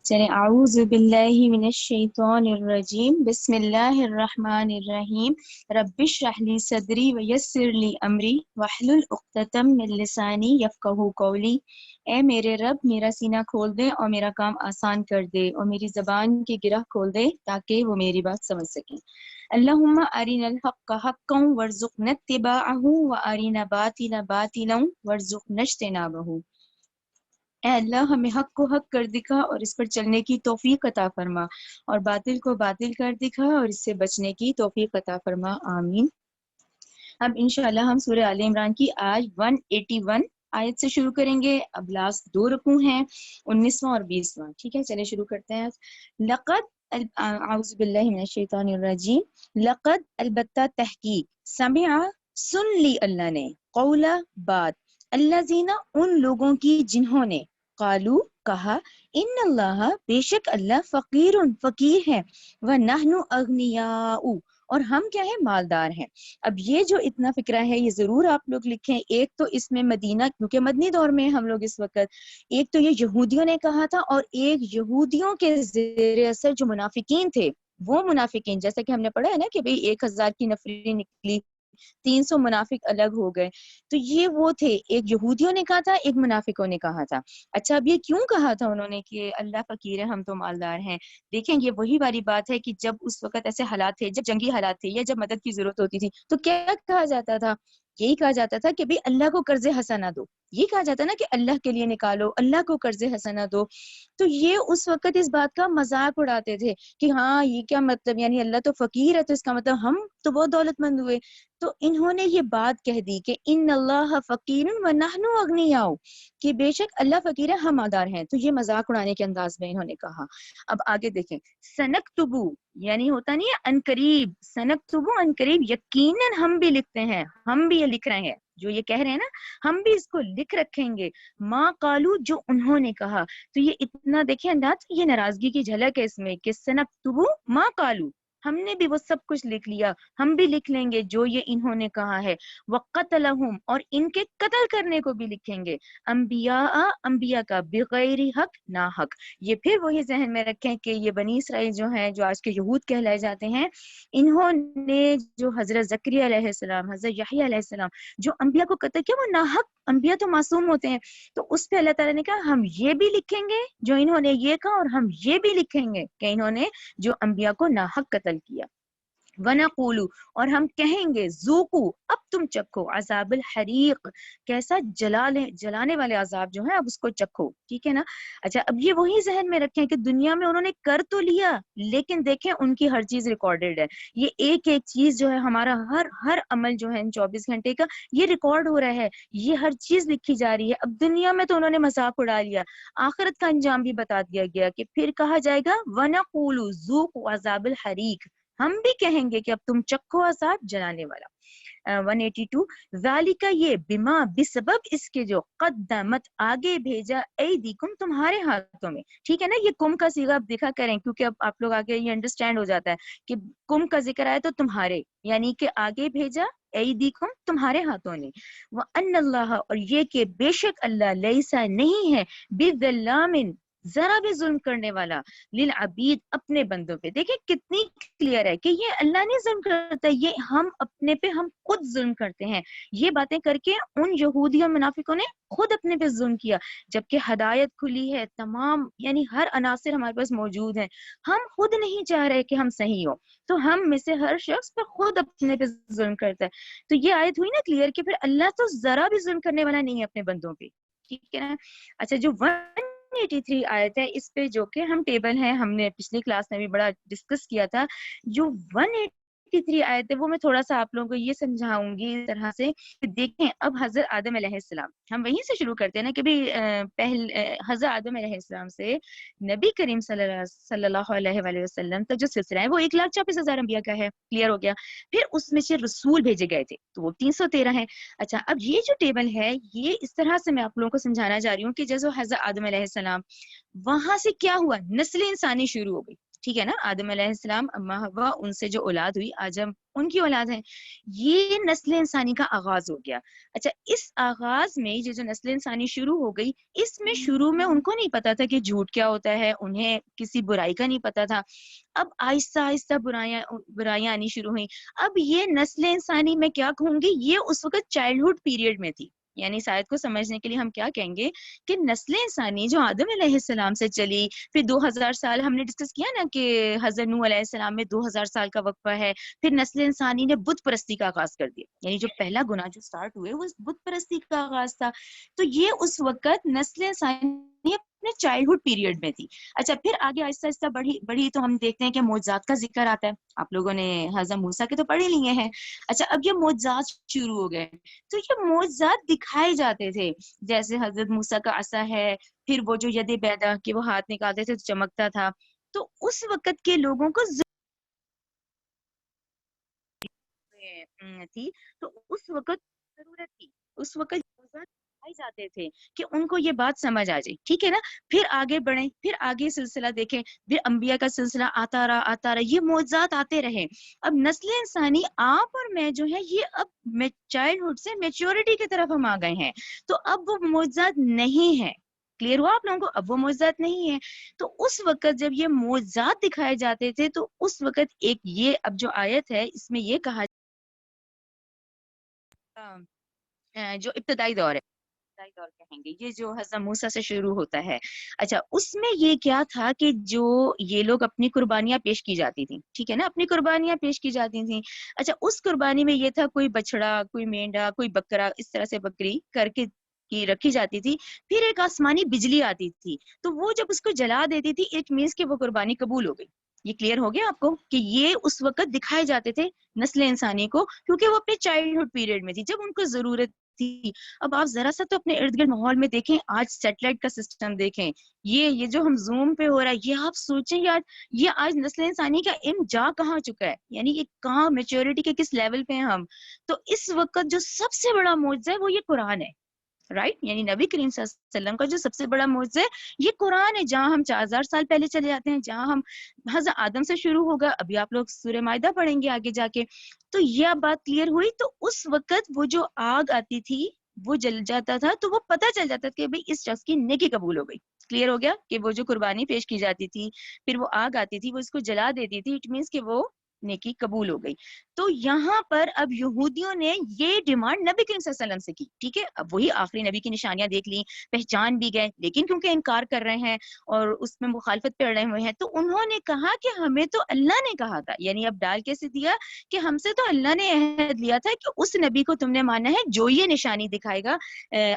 چلیں اعوذ باللہ من الشیطان الرجیم بسم اللہ الرحمن الرحیم رب اشرح لی صدری ویسر لی امری واحلل عقدۃ من لسانی یفقہوا قولی۔ اے میرے رب میرا سینہ کھول دے اور میرا کام آسان کر دے اور میری زبان کی گرہ کھول دے تاکہ وہ میری بات سمجھ سکیں۔ اللہم ارنا الحق حقا وارزقنا اتباعہ وارنا باطلا باطلا وارزقنا اجتنابہ۔ اے اللہ ہمیں حق کو حق کر دکھا اور اس پر چلنے کی توفیق عطا فرما، اور باطل کو باطل کر دکھا اور اس سے بچنے کی توفیق عطا فرما، آمین۔ اب انشاءاللہ ہم سورہ آل عمران کی آج 181 آیت سے شروع کریں گے۔ اب لاسٹ 2 رکوع ہیں، 19واں اور 20واں، ٹھیک ہے، چلے شروع کرتے ہیں۔ لقد اعوذ باللہ من الشیطان الرجیم لقد البتہ تحقیق سمع سن لی اللہ نے قولا بات الذین ان لوگوں کی جنہوں نے قالو کہا ان اللہ بے شک اللہ فقیر فقیر ہے ونحن اغنیاء اور ہم کیا ہے مالدار ہیں۔ اب یہ جو اتنا فکرہ ہے یہ ضرور آپ لوگ لکھیں۔ ایک تو اس میں مدینہ، کیونکہ مدنی دور میں ہم لوگ اس وقت، ایک تو یہ یہودیوں نے کہا تھا اور ایک یہودیوں کے زیر اثر جو منافقین تھے وہ منافقین، جیسا کہ ہم نے پڑھا ہے نا کہ بھئی 1000 کی نفری نکلی، 300 منافق الگ ہو گئے، تو یہ وہ تھے، ایک یہودیوں نے کہا تھا ایک منافقوں نے کہا تھا۔ اچھا اب یہ کیوں کہا تھا انہوں نے کہ اللہ فقیر ہے ہم تو مالدار ہیں؟ دیکھیں یہ وہی والی بات ہے کہ جب اس وقت ایسے حالات تھے، جب جنگی حالات تھے یا جب مدد کی ضرورت ہوتی تھی تو کیا کہا جاتا تھا؟ یہی کہا جاتا تھا کہ بھئی اللہ کو قرض حسنہ دو، یہ کہا جاتا نا کہ اللہ کے لیے نکالو، اللہ کو قرض حسنہ دو۔ تو یہ اس وقت اس بات کا مذاق اڑاتے تھے کہ ہاں یہ کیا مطلب، یعنی اللہ تو فقیر ہے تو اس کا مطلب ہم تو بہت دولت مند ہوئے۔ تو انہوں نے یہ بات کہہ دی کہ ان اللہ فقیر ونحن اغنیاء، کہ بے شک اللہ فقیر ہے ہم مالدار ہیں، تو یہ مذاق اڑانے کے انداز میں انہوں نے کہا۔ اب آگے دیکھیں، سنکتبو یعنی ہوتا نہیں ہے ان قریب، سنکتبو ان قریب، یقیناً ہم بھی لکھتے ہیں، ہم بھی یہ لکھ رہے ہیں جو یہ کہہ رہے ہیں نا، ہم بھی اس کو لکھ رکھیں گے، ما قالو جو انہوں نے کہا۔ تو یہ اتنا دیکھیں انداز، یہ ناراضگی کی جھلک ہے اس میں کہ سنکتبو ما قالو، ہم نے بھی وہ سب کچھ لکھ لیا، ہم بھی لکھ لیں گے جو یہ انہوں نے کہا ہے۔ وقتلہم اور ان کے قتل کرنے کو بھی لکھیں گے، انبیاء انبیاء کا بغیر حق نا حق۔ یہ پھر وہی ذہن میں رکھیں کہ یہ بنی اسرائیل جو ہیں، جو آج کے یہود کہلائے جاتے ہیں، انہوں نے جو حضرت زکریا علیہ السلام، حضرت یحییٰ علیہ السلام، جو انبیاء کو قتل کیا، وہ ناحق، انبیاء تو معصوم ہوتے ہیں، تو اس پہ اللہ تعالیٰ نے کہا ہم یہ بھی لکھیں گے جو انہوں نے یہ کہا، اور ہم یہ بھی لکھیں گے کہ انہوں نے جو انبیاء کو ناحق قتل کیا۔ وَنَقُولُ اور ہم کہیں گے ذوقوا اب تم چکھو عذاب الحریق، کیسا جلانے والے عذاب جو ہے اب اس کو چکھو، ٹھیک ہے نا۔ اچھا اب یہ وہی ذہن میں رکھیں کہ دنیا میں انہوں نے کر تو لیا لیکن دیکھیں ان کی ہر چیز ریکارڈڈ ہے، یہ ایک ایک چیز جو ہے ہمارا ہر عمل جو ہے 24 گھنٹے کا یہ ریکارڈ ہو رہا ہے، یہ ہر چیز لکھی جا رہی ہے۔ اب دنیا میں تو انہوں نے مذاق اڑا لیا، آخرت کا انجام بھی بتا دیا گیا کہ پھر کہا جائے گا وَنَقُولُ ذُوقُوا عَذَابَ الْحَرِيقِ، ہم بھی کہیں گے کہ اب تم چکھو عذاب جلانے والا۔ 182 ذالک یہ بما بسبب اس کے جو قدمت آگے بھیجا ایدیکم تمہارے ہاتھوں میں، ٹھیک ہے نا۔ یہ کم کا صیغہ اب دیکھا کریں کیونکہ اب آپ لوگ آگے یہ انڈرسٹینڈ ہو جاتا ہے کہ کم کا ذکر آئے تو تمہارے، یعنی کہ آگے بھیجا ایدیکم تمہارے ہاتھوں نے، وان اللہ اور یہ کہ بے شک اللہ لیسا نہیں ہے بظلام ذرا بھی ظلم کرنے والا للعبید اپنے بندوں پہ۔ دیکھیں کتنی کلیئر ہے کہ یہ اللہ نہیں ظلم کرتا، یہ ہم اپنے پہ ہم خود ظلم کرتے ہیں۔ یہ باتیں کر کے ان یہودی اور منافقوں نے خود اپنے پہ ظلم کیا، جبکہ ہدایت کھلی ہے، تمام یعنی ہر عناصر ہمارے پاس موجود ہیں، ہم خود نہیں چاہ رہے کہ ہم صحیح ہو، تو ہم میں سے ہر شخص پہ خود اپنے پہ ظلم کرتا ہے۔ تو یہ آیت ہوئی نا کلیئر کہ پھر اللہ تو ذرا بھی ظلم کرنے والا نہیں ہے اپنے بندوں پہ، ٹھیک ہے نا۔ اچھا جو 183 آیت ہے اس پہ جو کہ ہم ٹیبل ہیں، ہم نے پچھلی کلاس میں بھی بڑا ڈسکس کیا تھا، جو 183 آیت ہے وہ میں تھوڑا سا آپ لوگوں کو یہ سمجھاؤں گی اس طرح سے کہ دیکھیں اب حضرت آدم علیہ السلام، ہم وہیں سے شروع کرتے ہیں نا کہ بھی حضرت آدم علیہ السلام سے نبی کریم صلی اللہ علیہ وآلہ وسلم تک جو سلسلہ ہے وہ 1,40,000 انبیاء کا ہے، کلیئر ہو گیا۔ پھر اس میں سے رسول بھیجے گئے تھے تو وہ 313 ہیں۔ اچھا اب یہ جو ٹیبل ہے یہ اس طرح سے میں آپ لوگوں کو سمجھانا چاہ رہی ہوں کہ جیسے حضرت آدم علیہ السلام وہاں سے کیا ہوا، نسل انسانی شروع ہو گئی، ٹھیک ہے نا, آدم علیہ السلام, اما ہوا, ان سے جو اولاد ہوئی آج ہم ان کی اولاد ہیں. یہ نسل انسانی کا آغاز ہو گیا. اچھا, اس آغاز میں یہ جو نسل انسانی شروع ہو گئی, اس میں شروع میں ان کو نہیں پتا تھا کہ جھوٹ کیا ہوتا ہے, انہیں کسی برائی کا نہیں پتا تھا. اب آہستہ آہستہ برائیاں آنی شروع ہوئیں. اب یہ نسل انسانی میں کیا کہوں گی, یہ اس وقت چائلڈہڈ پیریڈ میں تھی. یعنی شاید کو سمجھنے کے لیے ہم کیا کہیں گے کہ نسل انسانی جو آدم علیہ السلام سے چلی, پھر 2000 سال ہم نے ڈسکس کیا نا کہ حضرت نوح علیہ السلام میں 2000 سال کا وقفہ ہے. پھر نسل انسانی نے بت پرستی کا آغاز کر دیا, یعنی جو پہلا گناہ جو سٹارٹ ہوئے وہ بت پرستی کا آغاز تھا. تو یہ اس وقت نسل انسانی اپنے چائلڈہڈ پیریڈ میں تھی. اچھا, پھر آگے آہستہ آہستہ بڑھی تو ہم دیکھتے ہیں کہ معجزات کا ذکر آتا ہے. آپ لوگوں نے حضرت موسیٰ کے تو پڑھ ہی لیے ہیں. اچھا, اب یہ معجزات شروع ہو گئے, تو یہ معجزات دکھائے جاتے تھے, جیسے حضرت موسیٰ کا عصا ہے, پھر وہ جو ید بیدا کہ وہ ہاتھ نکالتے تھے تو چمکتا تھا. تو اس وقت کے لوگوں کو تھی, تو اس وقت ضرورت تھی, اس وقت دکھائے جاتے تھے کہ ان کو یہ بات سمجھ آ جائے. ٹھیک ہے نا, پھر آگے بڑھیں, پھر آگے سلسلہ دیکھیں, پھر انبیاء کا سلسلہ آتا رہا, یہ معجزات آتے رہے. اب نسل انسانی آپ اور میں جو ہے یہ اب چائلڈہڈ سے میچورٹی کی طرف ہم آ گئے ہیں, تو اب وہ معجزات نہیں ہے. کلیئر ہوا آپ لوگوں کو, اب وہ معجزات نہیں ہے. تو اس وقت جب یہ معجزات دکھائے جاتے تھے, تو اس وقت ایک یہ اب جو آیت ہے اس میں یہ کہا جو ابتدائی دور ہے, ابتدائی دور کہیں گے, یہ جو حضرت موسیٰ سے شروع ہوتا ہے. اچھا, اس میں یہ کیا تھا کہ جو یہ لوگ اپنی قربانیاں پیش کی جاتی تھیں, ٹھیک ہے نا, اپنی قربانیاں پیش کی جاتی تھیں. اچھا, اس قربانی میں یہ تھا کوئی بچڑا, کوئی مینڈا, کوئی بکرا, اس طرح سے بکری کر کے کی رکھی جاتی تھی. پھر ایک آسمانی بجلی آتی تھی, تو وہ جب اس کو جلا دیتی تھی, اٹ مینس کہ وہ قربانی قبول ہو گئی. یہ کلیئر ہو گیا آپ کو کہ یہ اس وقت دکھائے جاتے تھے نسل انسانی کو, کیونکہ وہ اپنے چائلڈہڈ پیریڈ میں تھی جب ان کو ضرورت تھی. اب آپ ذرا سا تو اپنے ارد گرد ماحول میں دیکھیں, آج سیٹلائٹ کا سسٹم دیکھیں, یہ جو ہم زوم پہ ہو رہا ہے, یہ آپ سوچیں یار یہ آج نسل انسانی کا علم جا کہاں چکا ہے, یعنی یہ کہاں میچورٹی کے کس لیول پہ ہیں ہم. تو اس وقت جو سب سے بڑا معجزہ ہے وہ یہ قرآن ہے, رائٹ, یعنی نبی کریم صلی اللہ علیہ وسلم کا جو سب سے بڑا معجزہ ہے یہ قرآن ہے. جہاں ہم 4000 سال پہلے چلے جاتے ہیں, جہاں ہم حضرت آدم سے شروع ہوگا, ابھی آپ لوگ سورہ مائدہ پڑھیں گے آگے جا کے, تو یہ بات کلیئر ہوئی. تو اس وقت وہ جو آگ آتی تھی, وہ جل جاتا تھا, تو وہ پتہ چل جاتا تھا کہ بھئی اس شخص کی نیکی قبول ہو گئی. کلیئر ہو گیا کہ وہ جو قربانی پیش کی جاتی تھی, پھر وہ آگ آتی تھی, وہ اس کو جلا دیتی تھی, اٹ مینس کہ وہ نیکی قبول ہو گئی. تو یہاں پر اب یہودیوں نے یہ ڈیمانڈ نبی کریم صلی اللہ علیہ وسلم سے کی. ٹھیک ہے, اب وہی آخری نبی کی نشانیاں دیکھ لی, پہچان بھی گئے, لیکن کیونکہ انکار کر رہے ہیں اور اس میں مخالفت پہ رہے ہوئے ہیں, تو انہوں نے کہا کہ ہمیں تو اللہ نے کہا تھا, یعنی اب ڈال کیسے دیا کہ ہم سے تو اللہ نے عہد لیا تھا کہ اس نبی کو تم نے مانا ہے جو یہ نشانی دکھائے گا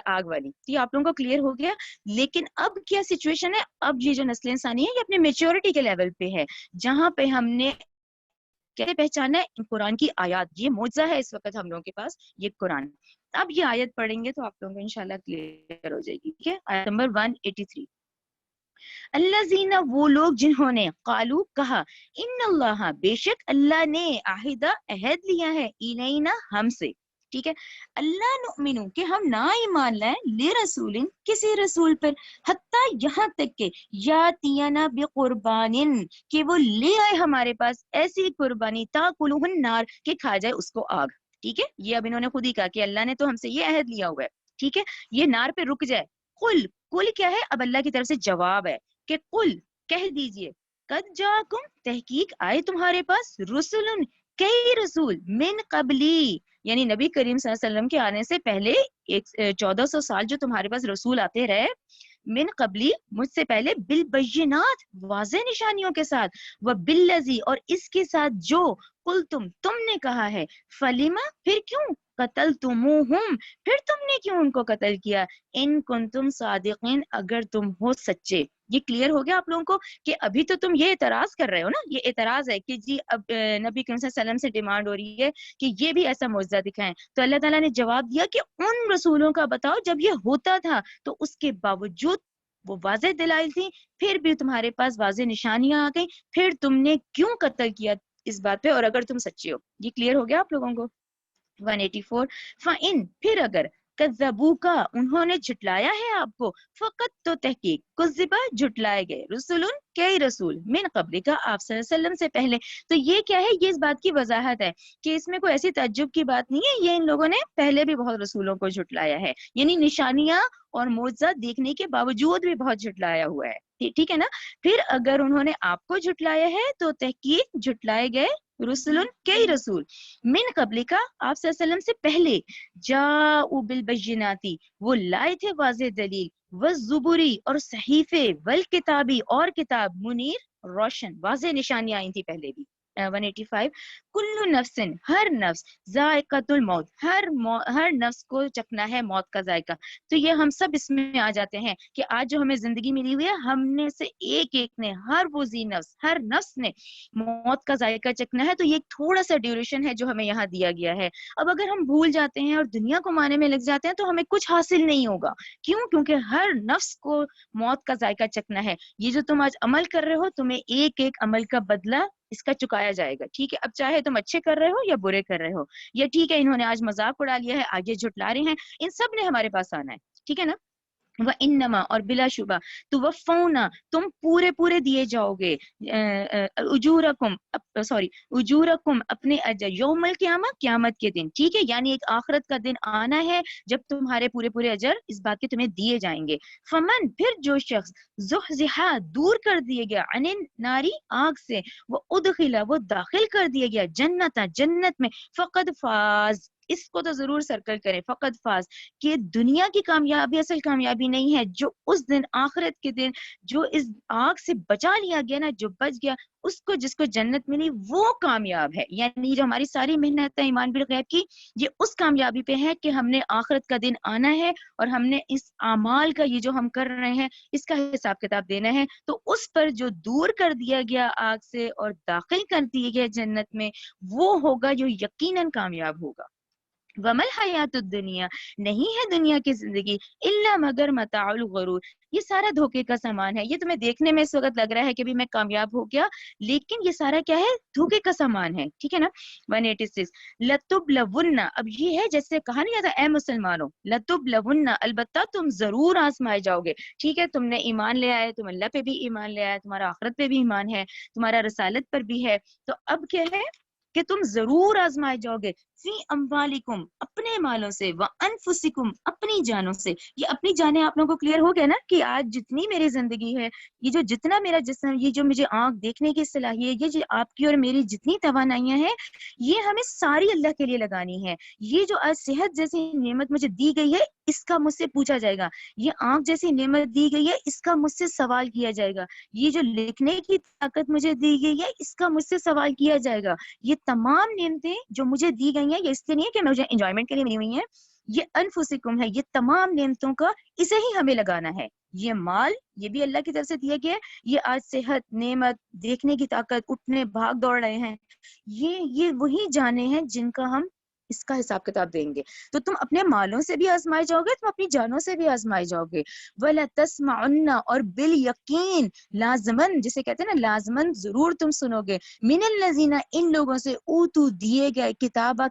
آگ والی. تو یہ آپ لوگوں کو کلیئر ہو گیا. لیکن اب کیا سچویشن ہے, اب یہ جو نسل انسانی ہے یہ اپنے میچورٹی کے لیول پہ ہے, جہاں پہ ہم نے کیسے پہچانا ہے, قرآن کی آیات, یہ معجزہ ہے اس وقت ہم لوگوں کے پاس, یہ قرآن. اب یہ آیت پڑھیں گے تو آپ لوگوں کو انشاءاللہ کلیئر ہو جائے گی. ٹھیک ہے, آیت نمبر 183. الذین, وہ لوگ جنہوں نے, قالو, کہا, ان اللہ, بے شک اللہ نے, عہد, عہد لیا ہے, الینا, ہم سے. ٹھیک ہے, اللہ نؤمنو, کہ ہم نہ ایمان لائیں, لرسول, کسی رسول پر, حتی, یہاں تک کہ, یاتینا بقربان, کہ وہ لے آئے ہمارے پاس ایسی قربانی, تاکلہ النار, کہ کھا جائے اس کو آگ. ٹھیک ہے, یہ اب انہوں نے خود ہی کہا کہ اللہ نے تو ہم سے یہ عہد لیا ہوا ہے. ٹھیک ہے, یہ نار پہ رک جائے. قل, قل کیا ہے, اب اللہ کی طرف سے جواب ہے کہ قل, کہہ دیجئے, قد جاکم, تحقیق آئے تمہارے پاس, رسول, کئی رسول, من قبلی, یعنی نبی کریم صلی اللہ علیہ وسلم کے آنے سے پہلے 1400 سال جو تمہارے پاس رسول آتے رہے, من قبلی, مجھ سے پہلے, بالبینات, واضح نشانیوں کے ساتھ, وبالذی, اور اس کے ساتھ جو, قلتم, تم نے کہا ہے, فلما, پھر کیوں, قتلتموہم, پھر تم نے کیوں ان کو قتل کیا, ان کنتم صادقین, اگر تم ہو سچے. یہ کلیئر ہو گیا آپ لوگوں کو کہ ابھی تو تم یہ اعتراض کر رہے ہو نا, یہ اعتراض ہے کہ جی اب نبی کریم صلی اللہ علیہ وسلم سے ڈیمانڈ ہو رہی ہے کہ یہ بھی ایسا معجزہ دکھائیں. تو اللہ تعالیٰ نے جواب دیا کہ ان رسولوں کا بتاؤ جب یہ ہوتا تھا تو اس کے باوجود وہ واضح دلائل تھی, پھر بھی تمہارے پاس واضح نشانیاں آ گئیں, پھر تم نے کیوں قتل کیا اس بات پہ, اور اگر تم سچے ہو. یہ کلیئر ہو گیا آپ لوگوں کو. 184. فَإِن, پھر اگر, کذبوکا انہوں نے جھٹلایا ہے آپ کو، فقط تو تحقیق، کذبا جھٹلائے گئے، رسولن کئی رسول، من قبلکا آپ صلی اللہ علیہ وسلم سے پہلے. تو یہ کیا ہے، یہ اس بات کی وضاحت ہے کہ اس میں کوئی ایسی تعجب کی بات نہیں ہے، یہ ان لوگوں نے پہلے بھی بہت رسولوں کو جھٹلایا ہے، یعنی نشانیاں اور معجزات دیکھنے کے باوجود بھی بہت جھٹلایا ہوا ہے. ٹھیک ہے نا. پھر اگر انہوں نے آپ کو جھٹلایا ہے تو تحقیق جھٹلائے گئے رسولن کئی رسول، من قبل کا آپ صلی اللہ علیہ وسلم سے پہلے، جاءوا بالبیناتی وہ لائے تھے واضح دلیل، والزبری اور صحیفے، والکتابی اور کتاب، منیر روشن، واضح نشانیاں آئی تھی پہلے بھی. 185 کل نفس ہر نفس، ذائقۃ الموت ہر نفس کو چکھنا ہے موت کا ذائقہ. تو یہ ہم سب اس میں آ جاتے ہیں کہ آج جو ہمیں زندگی ملی ہوئی ہے، ہم نے سے ایک ایک نے، ہر وہ ذی نفس، ہر نفس نے موت کا ذائقہ چکھنا ہے. تو یہ تھوڑا سا ڈیوریشن ہے جو ہمیں یہاں دیا گیا ہے. اب اگر ہم بھول جاتے ہیں اور دنیا کو مانے میں لگ جاتے ہیں تو ہمیں کچھ حاصل نہیں ہوگا. کیوں؟ کیونکہ ہر نفس کو موت کا ذائقہ چکھنا ہے. یہ جو تم آج عمل کر رہے ہو، تمہیں ایک ایک عمل کا بدلہ اس کا چکایا جائے گا. ٹھیک ہے. اب چاہے تم اچھے کر رہے ہو یا برے کر رہے ہو، یا ٹھیک ہے انہوں نے آج مذاق اڑا لیا ہے، آگے جھٹلا رہے ہیں، ان سب نے ہمارے پاس آنا ہے. ٹھیک ہے نا. وَإِنَّمَا اور بلا شبہ توفونا تم پورے پورے دیے جاؤ گے، اجورکم اپنے اجر، یوم القیامہ قیامت کے دن. ٹھیک ہے. یعنی ایک آخرت کا دن آنا ہے جب تمہارے پورے پورے اجر اس بات کے تمہیں دیے جائیں گے. فمن پھر جو شخص زحزحا دور کر دیے گیا، عن ناری آگ سے، وہ ادخلا وہ داخل کر دیا گیا، جنت میں، فقد فاز اس کو تو ضرور سرکل کریں، فقد فاز کہ دنیا کی کامیابی اصل کامیابی نہیں ہے. جو اس دن آخرت کے دن جو اس آگ سے بچا لیا گیا نا، جو بچ گیا، اس کو جس کو جنت ملی وہ کامیاب ہے. یعنی جو ہماری ساری محنت ہے ایمان بالغیب کی، یہ اس کامیابی پہ ہے کہ ہم نے آخرت کا دن آنا ہے اور ہم نے اس اعمال کا، یہ جو ہم کر رہے ہیں، اس کا حساب کتاب دینا ہے. تو اس پر جو دور کر دیا گیا آگ سے اور داخل کر دیے گیا جنت میں، وہ ہوگا جو یقیناً کامیاب ہوگا. ومل حیات الدنیا نہیں ہے دنیا کی زندگی الا مگر متاع الغرور، یہ سارا دھوکے کا سامان ہے. یہ تمہیں دیکھنے میں اس وقت لگ رہا ہے کہ بھی میں کامیاب ہو گیا، لیکن یہ سارا کیا ہے؟ دھوکے کا سامان ہے. ٹھیک ہے نا. 186 لتبلون، اب یہ ہے جیسے کہا نہیں جاتا اے مسلمانوں، لتبلون البتہ تم ضرور آزمائے جاؤ گے. ٹھیک ہے. تم نے ایمان لے آئے، تم اللہ پہ بھی ایمان لے آئے، تمہارا آخرت پہ بھی ایمان ہے، تمہارا رسالت پر بھی ہے. تو اب کیا ہے کہ تم ضرور آزمائے جاؤ گے، فی اموالکم اپنے مالوں سے، وانفسکم اپنی جانوں سے. یہ اپنی جانیں آپ لوگوں کو کلیئر ہو گیا نا کہ آج جتنی میری زندگی ہے، یہ جو جتنا میرا جسم، یہ جو مجھے آنکھ دیکھنے کی صلاحیت، یہ جو آپ کی اور میری جتنی توانائیاں ہیں، یہ ہمیں ساری اللہ کے لیے لگانی ہے. یہ جو آج صحت جیسی نعمت مجھے دی گئی ہے، اس کا مجھ سے پوچھا جائے گا. یہ آنکھ جیسی نعمت دی گئی ہے، اس کا مجھ سے سوال کیا جائے گا. یہ جو لکھنے کی طاقت مجھے دی گئی ہے، اس کا مجھ سے سوال کیا جائے گا. یہ تمام نعمتیں جو مجھے دی گئی ہیں، یہ اس لیے نہیں ہے کہ مجھے انجوائمنٹ کے لیے ملی ہوئی ہیں، یہ انفسکم ہے. یہ تمام نعمتوں کا اسے ہی ہمیں لگانا ہے. یہ مال یہ بھی اللہ کی طرف سے دیا گیا ہے. یہ آج صحت، نعمت، دیکھنے کی طاقت، اٹھنے بھاگ دوڑ رہے ہیں، یہ وہی جانیں ہیں جن کا ہم اس کا حساب کتاب دیں گے. تو تم اپنے مالوں سے بھی آزمائے جاؤ گے، تم اپنی جانوں سے بھی آزمائے جاؤ گے. وَلَتَسْمَعُنَّ اور بالیقین، لازمن جسے کہتے ہیں نا، لازمن ضرور تم سنو گے، من الذین ان لوگوں سے، اوتو دیے گئے، کتاب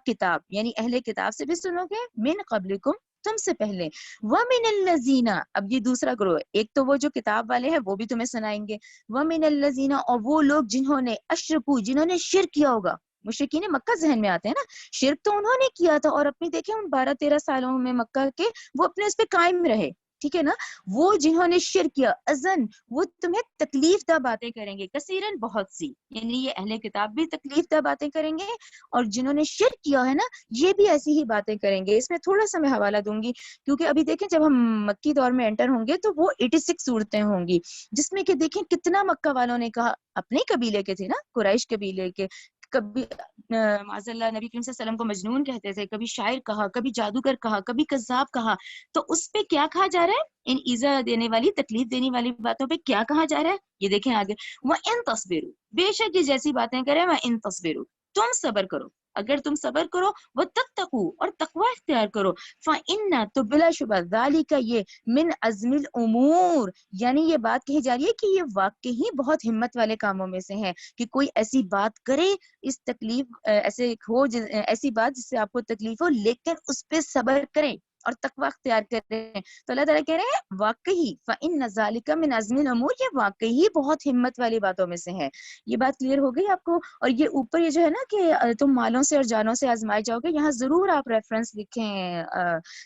یعنی اہل کتاب سے بھی سنو گے، من قبلکم تم سے پہلے، وَمِنَ الَّذِينَ اب یہ دوسرا گروہ، ایک تو وہ جو کتاب والے ہیں وہ بھی تمہیں سنائیں گے، وَمِنَ الَّذِينَ اور وہ لوگ جنہوں نے اشرکو جنہوں نے شرک کیا ہوگا. مشرکین مکہ ذہن میں آتے ہیں نا، شرک تو انہوں نے کیا تھا اور اپنی دیکھیں ان 12-13 سالوں میں مکہ کے وہ اپنے اس پہ قائم رہے. ٹھیک ہے نا. وہ جنہوں نے شرک کیا، اذن وہ تمہیں تکلیف دہ باتیں کریں گے، کثیرن بہت سی، یعنی یہ اہل کتاب بھی تکلیف دہ باتیں کریں گے، اور جنہوں نے شرک کیا ہے نا یہ بھی ایسی ہی باتیں کریں گے. اس میں تھوڑا سا میں حوالہ دوں گی کیونکہ ابھی دیکھیں جب ہم مکی دور میں انٹر ہوں گے تو وہ 86 صورتیں ہوں گی، جس میں کہ دیکھیں کتنا مکہ والوں نے کہا، اپنے قبیلے کے تھے نا، قریش قبیلے کے، کبھی معاذ اللہ نبی کریم صلی اللہ علیہ وسلم کو مجنون کہتے تھے، کبھی شاعر کہا، کبھی جادوگر کہا، کبھی کذاب کہا. تو اس پہ کیا کہا جا رہا ہے؟ ان ایزا دینے والی، تکلیف دینے والی باتوں پہ کیا کہا جا رہا ہے؟ یہ دیکھیں آگے، وَإِن تَصْبِرُوا بے شک یہ جیسی باتیں کریں، وَإِن تَصْبِرُوا تم صبر کرو، اگر تم صبر کرو، وَتَتَّقُوا اور تقوی اختیار کرو، فَإِنَّ تو بلا شبہ ذَلِكَ یہ من عزم الامور، یعنی یہ بات کہی جا رہی ہے کہ یہ واقعی بہت ہمت والے کاموں میں سے ہے کہ کوئی ایسی بات کرے، اس تکلیف ایسے ہو ایسی بات جس سے آپ کو تکلیف ہو، لیکن اس پہ صبر کریں. اور تقوی اختیار کریں. تو اللہ تعالیٰ کہہ رہے ہیں واقعی فَإِنَّ ذَلِكَ مِنْ عَزْمِ الْأُمُورِ، یہ واقعی بہت ہمت والی باتوں میں سے ہے. یہ بات کلیئر ہو گئی آپ کو. اور یہ اوپر یہ جو ہے نا کہ تم مالوں سے اور جانوں سے آزمائے جاؤ گے، یہاں ضرور آپ ریفرنس لکھیں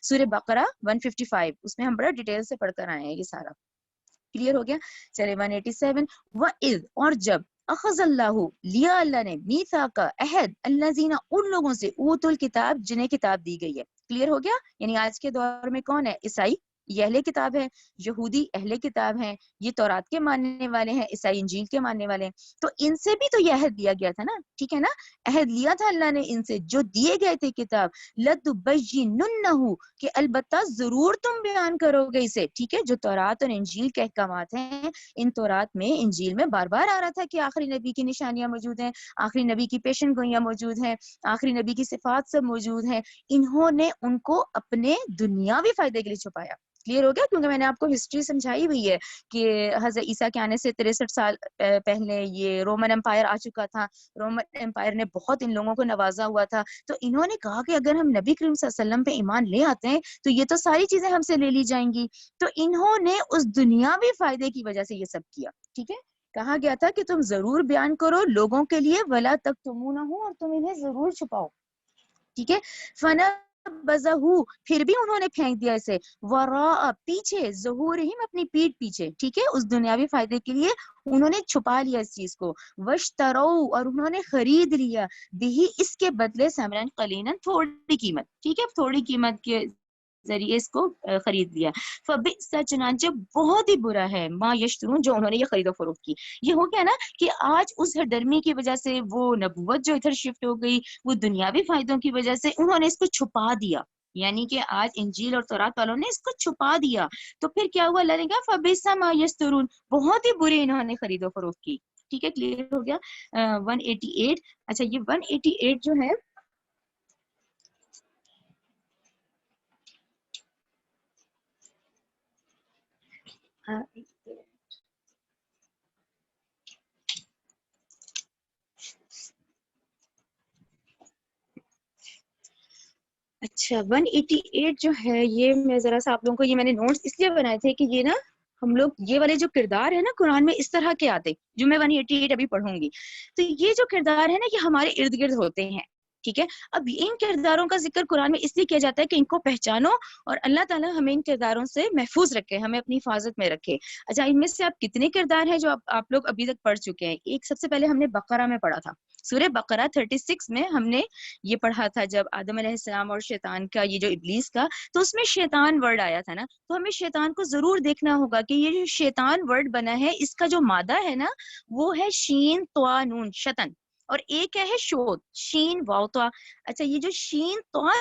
سورہ بقرہ 155، اس میں ہم بڑا ڈیٹیل سے پڑھ کر آئے ہیں. یہ سارا کلیئر ہو گیا. چلے 187 وَإِذْ، اور جب اخذ اللہ، لیا اللہ نے، میثاق، عہد، الذین، ان لوگوں سے، اوتوا الکتاب، جنہیں کتاب دی گئی ہے. کلیئر ہو گیا. یعنی آج کے دور میں کون ہے؟ عیسائی، یہ اہل کتاب ہے. یہودی اہل کتاب ہیں، یہ تورات کے ماننے والے ہیں. عیسائی انجیل کے ماننے والے ہیں. تو ان سے بھی تو یہ عہد لیا گیا تھا نا، ٹھیک ہے نا. عہد لیا تھا اللہ نے ان سے جو دیے گئے تھے کتاب، لَتُبَيِّنُنَّهُ، کہ البتہ ضرور تم بیان کرو گے اسے. ٹھیک ہے. جو تورات اور انجیل کے احکامات ہیں، ان تورات میں، انجیل میں بار بار آ رہا تھا کہ آخری نبی کی نشانیاں موجود ہیں، آخری نبی کی پیشن گوئیاں موجود ہیں، آخری نبی کی صفات سب موجود ہیں. انہوں نے ان کو اپنے دنیاوی فائدے کے لیے چھپایا. کلیئر ہو گیا. کیونکہ میں نے آپ کو ہسٹری سمجھائی ہوئی ہے کہ حضرت عیسیٰ کے آنے سے 63 سال پہلے یہ رومن امپائر آ چکا تھا. رومن امپائر نے بہت ان لوگوں کو نوازا ہوا تھا. تو انہوں نے کہا کہ اگر ہم نبی کریم صلی اللہ علیہ وسلم پہ ایمان لے آتے ہیں تو یہ تو ساری چیزیں ہم سے لے لی جائیں گی. تو انہوں نے اس دنیاوی فائدے کی وجہ سے یہ سب کیا. ٹھیک ہے. کہا گیا تھا کہ تم ضرور بیان کرو لوگوں کے لیے، ولا تکتمونہ، اور تم انہیں ضرور چھپاؤ. ٹھیک ہے. فنبذہ، پھر بھی انہوں نے پھینک دیا اسے، وراء، پیچھے، ظہورہم، اپنی پیٹھ پیچھے. ٹھیک ہے. اس دنیاوی فائدے کے لیے انہوں نے چھپا لیا اس چیز کو. واشتروا، اور انہوں نے خرید لیا، بھی، اس کے بدلے، ثمنًا قلیلا، تھوڑی قیمت. ٹھیک ہے. تھوڑی قیمت کے ذریعے اس کو خرید لیا. فبئس، چنانچہ بہت ہی برا ہے، ما یشترون، جو انہوں نے یہ خرید و فروخت کی. یہ ہو گیا نا کہ آج اس ہردرمی کی وجہ سے وہ نبوت جو ادھر شفٹ ہو گئی، وہ دنیاوی فائدوں کی وجہ سے انہوں نے اس کو چھپا دیا. یعنی کہ آج انجیل اور تورات والوں نے اس کو چھپا دیا. تو پھر کیا ہوا؟ اللہ نے کہا فبئس ما یشترون، بہت ہی بری انہوں نے خرید و فروخت کی. ٹھیک ہے. کلیئر ہو گیا. 188. اچھا یہ 188 جو ہے، اچھا 188 جو ہے، یہ میں ذرا سا آپ لوگوں کو، یہ میں نے نوٹس اس لیے بنائے تھے کہ یہ نا ہم لوگ یہ والے جو کردار ہے نا قرآن میں اس طرح کے آتے، جو میں 188 ابھی پڑھوں گی، تو یہ جو کردار ہے نا یہ ہمارے ارد گرد ہوتے ہیں. ٹھیک ہے. اب ان کرداروں کا ذکر قرآن میں اس لیے کیا جاتا ہے کہ ان کو پہچانو اور اللہ تعالیٰ ہمیں ان کرداروں سے محفوظ رکھے، ہمیں اپنی حفاظت میں رکھے. اچھا ان میں سے آپ کتنے کردار ہیں جو آپ لوگ ابھی تک پڑھ چکے ہیں؟ ایک سب سے پہلے ہم نے بقرہ میں پڑھا تھا. سورہ بقرہ 36 میں ہم نے یہ پڑھا تھا جب آدم علیہ السلام اور شیطان کا، یہ جو ابلیس کا، تو اس میں شیطان ورڈ آیا تھا نا. تو ہمیں شیطان کو ضرور دیکھنا ہوگا کہ یہ جو شیطان ورڈ بنا ہے اس کا جو مادہ ہے نا وہ ہے شین طوا نون، شطن. اور ایک کیا ہے؟ شوت، شین واو طوا. اچھا یہ جو شین طوا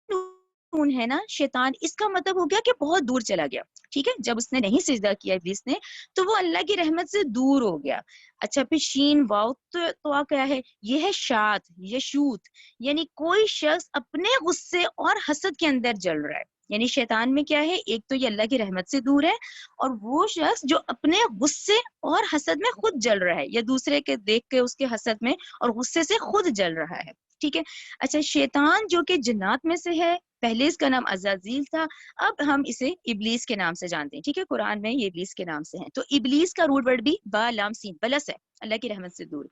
نون ہے نا شیطان، اس کا مطلب ہو گیا کہ بہت دور چلا گیا. ٹھیک ہے. جب اس نے نہیں سجدہ کیا ابلیس نے تو وہ اللہ کی رحمت سے دور ہو گیا. اچھا پھر شین واو طوا کیا ہے؟ یہ ہے شات، یشوت، یعنی کوئی شخص اپنے غصے اور حسد کے اندر جل رہا ہے. یعنی شیطان میں کیا ہے؟ ایک تو یہ اللہ کی رحمت سے دور ہے، اور وہ شخص جو اپنے غصے اور حسد میں خود جل رہا ہے، یا دوسرے کے دیکھ کے اس کے حسد میں اور غصے سے خود جل رہا ہے. ٹھیک ہے. اچھا شیطان جو کہ جنات میں سے ہے، پہلے اس کا نام عزازیل تھا، اب ہم اسے ابلیس کے نام سے جانتے ہیں. ٹھیک ہے. قرآن میں یہ ابلیس کے نام سے ہیں. تو ابلیس کا روٹ ورڈ بھی با لام سین، بلس ہے، اللہ کی رحمت سے دور.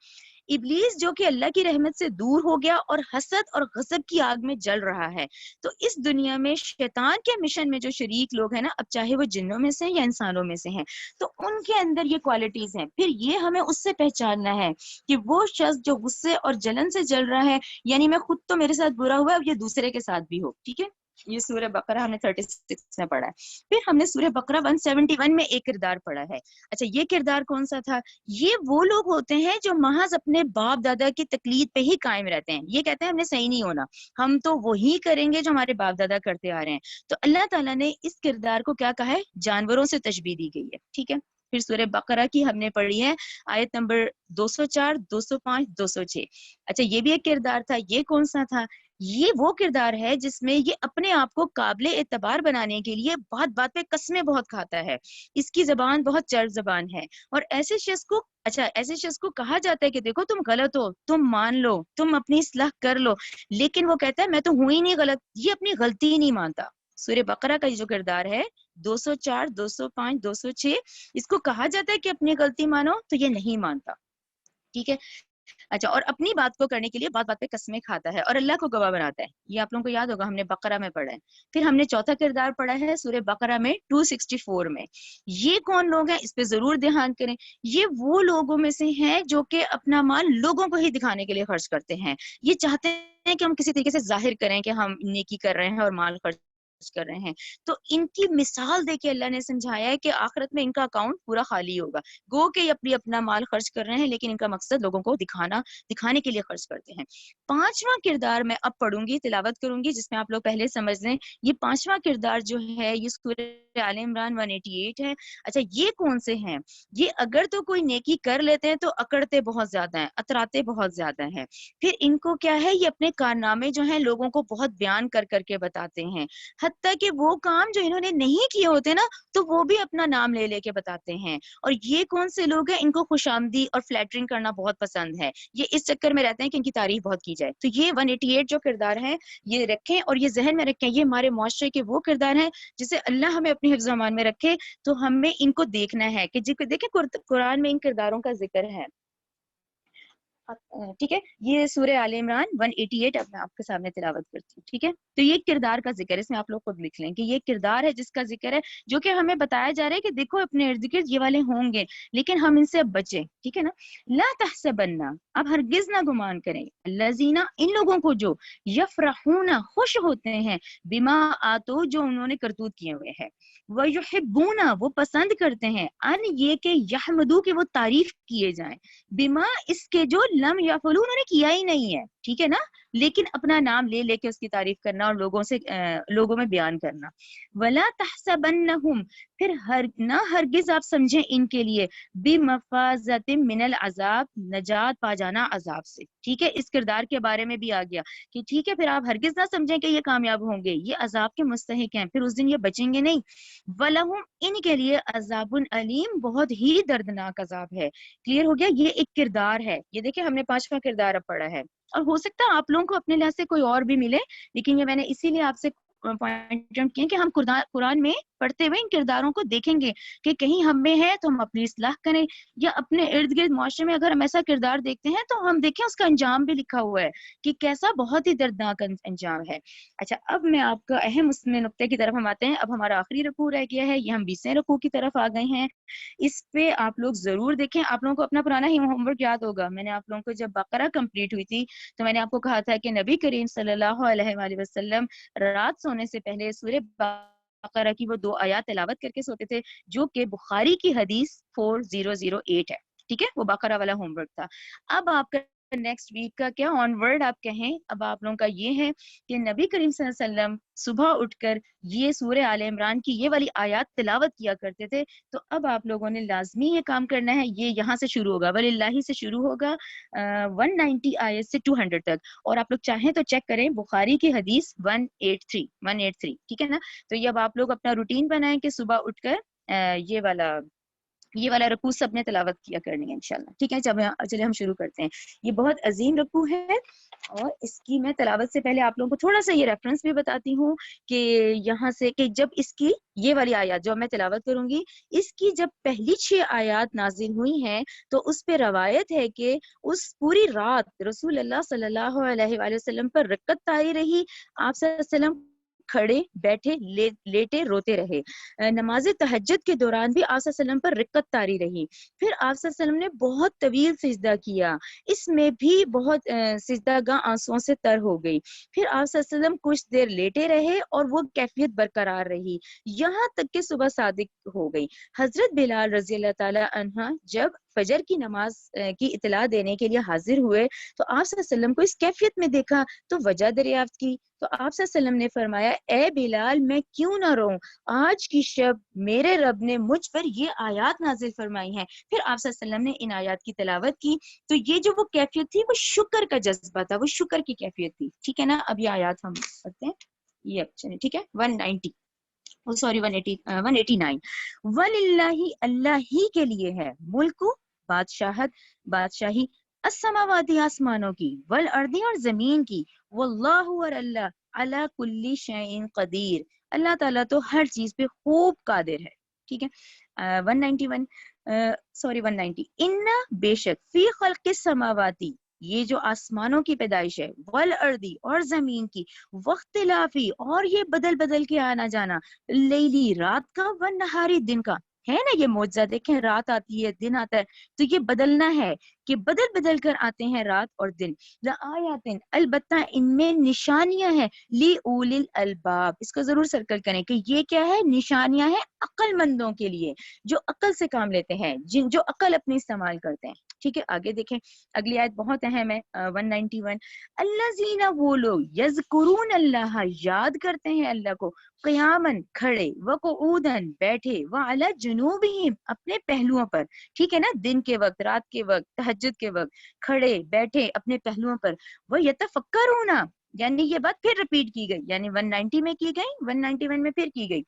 ابلیس جو کہ اللہ کی رحمت سے دور ہو گیا اور حسد اور غضب کی آگ میں جل رہا ہے. تو اس دنیا میں شیطان کے مشن میں جو شریک لوگ ہیں نا، اب چاہے وہ جنوں میں سے یا انسانوں میں سے ہیں، تو ان کے اندر یہ کوالٹیز ہیں. پھر یہ ہمیں اس سے پہچاننا ہے کہ وہ شخص جو غصے اور جلن سے جل رہا ہے، یعنی میں خود تو میرے ساتھ برا ہوا ہے، اب یہ دوسرے کے ساتھ بھی ہو. ٹھیک ہے. یہ سورہ بقرہ ہم نے 36 میں پڑھا ہے. پھر ہم نے سورہ بقرہ 171 میں ایک کردار پڑھا ہے. اچھا یہ کردار کون سا تھا؟ یہ وہ لوگ ہوتے ہیں جو محض اپنے باپ دادا کی تقلید پہ ہی قائم رہتے ہیں. یہ کہتے ہیں ہم نے صحیح نہیں ہونا، ہم تو وہی کریں گے جو ہمارے باپ دادا کرتے آ رہے ہیں. تو اللہ تعالیٰ نے اس کردار کو کیا کہا ہے؟ جانوروں سے تشبیہ دی گئی ہے. ٹھیک ہے. پھر سورہ بقرہ کی ہم نے پڑھی ہے آیت نمبر 204، 205، 206. اچھا یہ بھی ایک کردار تھا. یہ کون سا تھا؟ یہ وہ کردار ہے جس میں یہ اپنے آپ کو قابل اعتبار بنانے کے لیے بات بات پہ قسمیں بہت کھاتا ہے. اس کی زبان بہت چرب زبان ہے. اور ایسے شخص کو، اچھا ایسے شخص کو کہا جاتا ہے کہ دیکھو تم غلط ہو، تم مان لو، تم اپنی اصلاح کر لو، لیکن وہ کہتا ہے میں تو ہوں ہی نہیں غلط. یہ اپنی غلطی ہی نہیں مانتا. سورہ بقرہ کا یہ جو کردار ہے 204 205 206 اس کو کہا جاتا ہے کہ اپنی غلطی مانو تو یہ نہیں مانتا. ٹھیک ہے. اچھا اور اپنی بات کو کرنے کے لیے بات بات پہ قسمیں کھاتا ہے اور اللہ کو گواہ بناتا ہے. یہ آپ لوگوں کو یاد ہوگا ہم نے بقرہ میں پڑھا ہے. پھر ہم نے چوتھا کردار پڑھا ہے سورہ بقرہ میں 264 میں. یہ کون لوگ ہیں اس پہ ضرور دھیان کریں. یہ وہ لوگوں میں سے ہیں جو کہ اپنا مال لوگوں کو ہی دکھانے کے لیے خرچ کرتے ہیں. یہ چاہتے ہیں کہ ہم کسی طریقے سے ظاہر کریں کہ ہم نیکی کر رہے ہیں اور مال خرچ کر رہے ہیں. تو ان کی مثال دے کے اللہ نے سمجھایا ہے کہ آخرت میں ان کا اکاؤنٹ پورا خالی ہوگا. گو کہ اپنا مال خرچ کر رہے ہیں لیکن ان کا مقصد لوگوں کو دکھانے کے لیے خرچ کرتے ہیں. پانچواں کردار میں اب پڑھوں گی تلاوت کروں گی جس میں آپ لوگ پہلے سمجھ لیں. یہ پانچواں کردار جو ہے یہ سورہ آل عمران 188 ہے. اچھا یہ کون سے ہیں؟ یہ اگر تو کوئی نیکی کر لیتے ہیں تو اکڑتے بہت زیادہ ہیں, اتراتے بہت زیادہ ہیں. پھر ان کو کیا ہے یہ اپنے کارنامے جو ہیں لوگوں کو بہت بیان کر کر کے بتاتے ہیں. حتیٰ کہ وہ کام جو انہوں نے نہیں کیے ہوتے نا تو وہ بھی اپنا نام لے لے کے بتاتے ہیں. اور یہ کون سے لوگ ہیں؟ ان کو خوش آمدی اور فلیٹرنگ کرنا بہت پسند ہے. یہ اس چکر میں رہتے ہیں کہ ان کی تعریف بہت کی جائے. تو یہ 188 جو کردار ہیں یہ رکھیں اور یہ ذہن میں رکھیں. یہ ہمارے معاشرے کے وہ کردار ہیں جسے اللہ ہمیں اپنے حفظ و امان میں رکھے. تو ہمیں ان کو دیکھنا ہے کہ دیکھیں قرآن میں ان کرداروں کا ذکر ہے. ٹھیک ہے. یہ سورہ آل عمران 188 اب میں آپ کے سامنے تلاوت کرتی ہوں. ٹھیک ہے. تو یہ کردار کا ذکر ہے. اس میں آپ لوگ خود لکھ لیں کہ یہ کردار ہے جس کا ذکر ہے جو کہ ہمیں بتایا جا رہا ہے کہ دیکھو اپنے ارد گرد یہ والے ہوں گے لیکن ہم ان سے اب بچیں. ٹھیک ہے نا. لا تحسبن اب ہرگز نہ گمان کریں الذین ان لوگوں کو جو یفرحون خوش ہوتے ہیں بما آتو جو انہوں نے کرتوت کیے ہوئے ہیں. وَيُحِبُّونَ وہ پسند کرتے ہیں ان یہ کہ یحمدو کہ وہ تعریف کیے جائیں بما اس کے جو لم یفعلوا انہوں نے کیا ہی نہیں ہے. ٹھیک ہے نا. لیکن اپنا نام لے لے کے اس کی تعریف کرنا اور لوگوں میں بیان کرنا. وَلَا تَحْسَبَنَّهُمْ پھر نہ ہرگز آپ سمجھیں ان کے لیے بِمَفَازَةٍ مِّنَ الْعَذَابِ نجات پا جانا عذاب سے. ٹھیک ہے. اس کردار کے بارے میں بھی آ گیا کہ ٹھیک ہے پھر آپ ہرگز نہ سمجھیں کہ یہ کامیاب ہوں گے, یہ عذاب کے مستحق ہیں, پھر اس دن یہ بچیں گے نہیں. وَلَهُمْ ان کے لیے عذاب علیم بہت ہی دردناک عذاب ہے. کلیئر ہو گیا. یہ ایک کردار ہے. یہ دیکھیں ہم نے پانچواں کردار اب پڑھا ہے اور ہو سکتا ہے آپ لوگوں کو اپنے لحاظ سے کوئی اور بھی ملے لیکن یہ میں نے اسی لیے آپ سے پوائنٹ کیا کہ ہم قرآن میں پڑھتے ہوئے ان کرداروں کو دیکھیں گے کہ کہیں ہم میں ہے تو ہم اپنی اصلاح کریں یا اپنے ارد گرد معاشرے میں اگر ہم ایسا کردار دیکھتے ہیں تو ہم دیکھیں اس کا انجام بھی لکھا ہوا ہے کہ کیسا بہت ہی دردناک انجام ہے. اچھا اب میں آپ کا اہم اس میں نقطے کی طرف ہم آتے ہیں. اب ہمارا آخری رکوع رہ گیا ہے. یہ ہم 20ویں رکوع کی طرف آ گئے ہیں. اس پہ آپ لوگ ضرور دیکھیں. آپ لوگوں کو اپنا پرانا ہی ہوم ورک یاد ہوگا. میں نے آپ لوگوں کو جب بقرہ کمپلیٹ ہوئی تھی تو میں نے آپ کو کہا تھا کہ نبی کریم صلی اللہ علیہ وآلہ وسلم رات سونے سے پہلے سورہ بقرہ کی وہ 2 آیات تلاوت کر کے سوتے تھے جو کہ بخاری کی حدیث 4008 ہے. ٹھیک ہے. وہ بقرہ والا ہوم ورک تھا. اب آپ کا نیکسٹ ویک کا کیا آن ورڈ آپ کہیں اب آپ لوگوں کا یہ ہے کہ نبی کریم صلی اللہ علیہ وسلم صبح اٹھ کر یہ سورہ آل عمران کی یہ والی آیات تلاوت کیا کرتے تھے. تو اب آپ لوگوں نے لازمی یہ کام کرنا ہے. یہ یہاں سے شروع ہوگا وللہ سے شروع ہوگا 190 آیت سے 200 تک. اور آپ لوگ چاہیں تو چیک کریں بخاری کی حدیث 183. ٹھیک ہے نا. تو یہ اب آپ لوگ اپنا روٹین بنائیں کہ صبح اٹھ کر یہ والا رکوع سب نے تلاوت کیا کرنی ہے انشاءاللہ. ٹھیک ہے. چلے ہم شروع کرتے ہیں. یہ بہت عظیم رکوع ہے اور اس کی میں تلاوت سے پہلے آپ لوگوں کو تھوڑا سا یہ ریفرنس بھی بتاتی ہوں کہ یہاں سے کہ جب اس کی یہ والی آیات جو میں تلاوت کروں گی اس کی جب پہلی 6 آیات نازل ہوئی ہیں تو اس پہ روایت ہے کہ اس پوری رات رسول اللہ صلی اللہ علیہ وآلہ وسلم پر رکعت طاری رہی. آپ صلی اللہ علیہ وسلم کھڑے بیٹھے لیٹے روتے رہے. نماز تہجد کے دوران بھی آپ صلی اللہ علیہ وسلم پر رکعت طاری رہی. پھر آپ صلی اللہ علیہ وسلم نے بہت طویل سجدہ کیا. اس میں بھی بہت سجدہ گاہ آنسوؤں سے تر ہو گئی. پھر آپ صلی اللہ علیہ وسلم کچھ دیر لیٹے رہے اور وہ کیفیت برقرار رہی یہاں تک کہ صبح صادق ہو گئی. حضرت بلال رضی اللہ تعالی عنہ جب فجر کی نماز کی اطلاع دینے کے لیے حاضر ہوئے تو آپ صلی اللہ علیہ وسلم کو اس کیفیت میں دیکھا تو وجہ دریافت کی. تو آپ صلی اللہ علیہ وسلم نے فرمایا اے بلال میں کیوں نہ روؤں, آج کی شب میرے رب نے مجھ پر یہ آیات نازل فرمائی ہیں. پھر آپ صلی اللہ علیہ وسلم نے ان آیات کی تلاوت کی. تو یہ جو وہ کیفیت تھی وہ شکر کا جذبہ تھا, وہ شکر کی کیفیت تھی. ٹھیک ہے نا. اب یہ آیات ہم پڑھتے ہیں. یہ اچھا ٹھیک ہے 189 وَلِلَّهِ اللہ ہی کے لیے ہے ملک بادشاہی السماواتی آسمانوں کی والارض اور زمین کی واللہ اور اللہ علی کل شیء قدیر اللہ تعالیٰ تو ہر چیز پہ خوب قادر ہے. ٹھیک ہے. 191 190 ان بے شک فی خلق السماواتی یہ جو آسمانوں کی پیدائش ہے، والارضی اور زمین کی، واختلافی اور یہ بدل بدل کے آنا جانا، لیلی رات کا، والنہاری دن کا. ہے نا یہ معجزہ، دیکھیں رات آتی ہے دن آتا ہے، تو یہ بدلنا ہے کہ بدل بدل کر آتے ہیں رات اور دن. لآیات البتہ ان میں نشانیاں ہیں، لی اول الالباب اس کو ضرور سرکل کریں کہ یہ کیا ہے، نشانیاں ہیں عقل مندوں کے لیے جو عقل سے کام لیتے ہیں، جو عقل اپنی استعمال کرتے ہیں. ٹھیک ہے. آگے دیکھیں اگلی آیت بہت اہم ہے. 191 الذین وہ لوگ یذکرون اللہ یاد کرتے ہیں اللہ کو، قیامن کھڑے، وقعودن بیٹھے، وعلی جنوبہم اپنے پہلوؤں پر. ٹھیک ہے نا، دن کے وقت، رات کے وقت، تہجد کے وقت کھڑے بیٹھے اپنے پہلوؤں پر. وہ یتفکرون یعنی یہ بات پھر رپیٹ کی گئی، یعنی 190 میں کی گئی، 191 میں پھر کی گئی.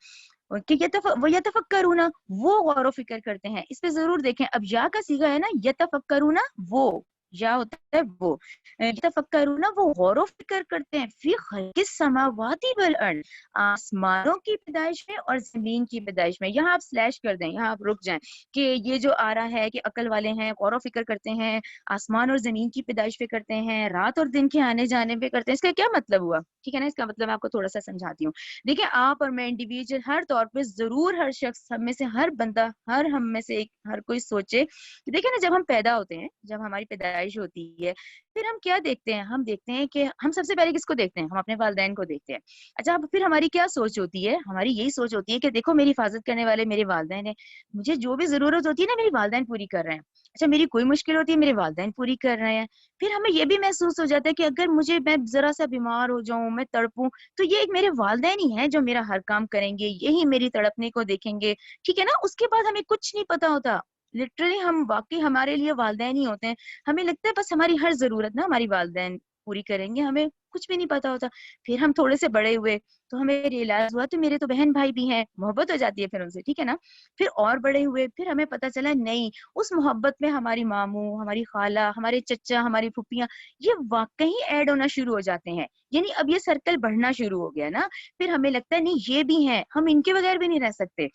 وہ یتفکرون وہ غور و فکر کرتے ہیں. اس پہ ضرور دیکھیں، اب یا کا صیغہ ہے نا، یتفکرون وہ یا ہوتا ہے وہ، یتفکرون وہ غور و فکر کرتے ہیں، فی خلق السماوات والارض آسمانوں کی پیدائش میں اور زمین کی پیدائش میں. یہاں آپ سلیش کر دیں، یہاں آپ رک جائیں کہ یہ جو آ رہا ہے کہ عقل والے ہیں، غور و فکر کرتے ہیں، آسمان اور زمین کی پیدائش پہ کرتے ہیں، رات اور دن کے آنے جانے پہ کرتے ہیں. اس کا کیا مطلب ہوا؟ ٹھیک ہے نا، اس کا مطلب میں آپ کو تھوڑا سا سمجھاتی ہوں. دیکھیں آپ اور میں انڈیویجول ہر طور پہ ضرور ہر شخص، ہم میں سے ہر بندہ، ہم میں سے ہر کوئی سوچے کہ دیکھیں نا، جب ہم پیدا ہوتے ہیں، جب ہماری پیدائش ہوتی ہے، پھر ہم کیا دیکھتے ہیں؟ ہم دیکھتے ہیں کہ ہم سب سے پہلے کس کو دیکھتے ہیں؟ ہم اپنے والدین کو دیکھتے ہیں. اچھا پھر ہماری کیا سوچ ہوتی ہے؟ ہماری یہی سوچ ہوتی ہے کہ دیکھو میری حفاظت کرنے والے میرے والدین ہیں، مجھے جو بھی ضرورت ہوتی ہے نا میری والدین پوری کر رہے ہیں. اچھا میری کوئی مشکل ہوتی ہے میرے والدین پوری کر رہے ہیں. پھر ہمیں یہ بھی محسوس ہو جاتا ہے کہ اگر میں ذرا سا بیمار ہو جاؤں، میں تڑپوں، تو یہ ایک میرے والدین ہی ہیں جو میرا ہر کام کریں گے، یہی میری تڑپنے کو دیکھیں گے. ٹھیک ہے نا. اس کے بعد ہمیں کچھ نہیں پتا ہوتا، لٹرلی ہم واقعی ہمارے لیے والدین ہی ہوتے ہیں. ہمیں لگتا ہے بس ہماری ہر ضرورت نا ہماری والدین پوری کریں گے، ہمیں کچھ بھی نہیں پتا ہوتا. پھر ہم تھوڑے سے بڑے ہوئے تو ہمیں ریئلائز ہوا تو میرے تو بہن بھائی بھی ہیں، محبت ہو جاتی ہے پھر ان سے. ٹھیک ہے نا. پھر اور بڑے ہوئے، پھر ہمیں پتا چلا نہیں، اس محبت میں ہماری ماموں، ہماری خالہ، ہمارے چچا، ہماری پھپھیاں یہ واقعی ایڈ ہونا شروع ہو جاتے ہیں. یعنی اب یہ سرکل بڑھنا شروع ہو گیا نا. پھر ہمیں لگتا ہے نہیں یہ بھی ہیں، ہم ان کے بغیر بھی نہیں رہ سکتے.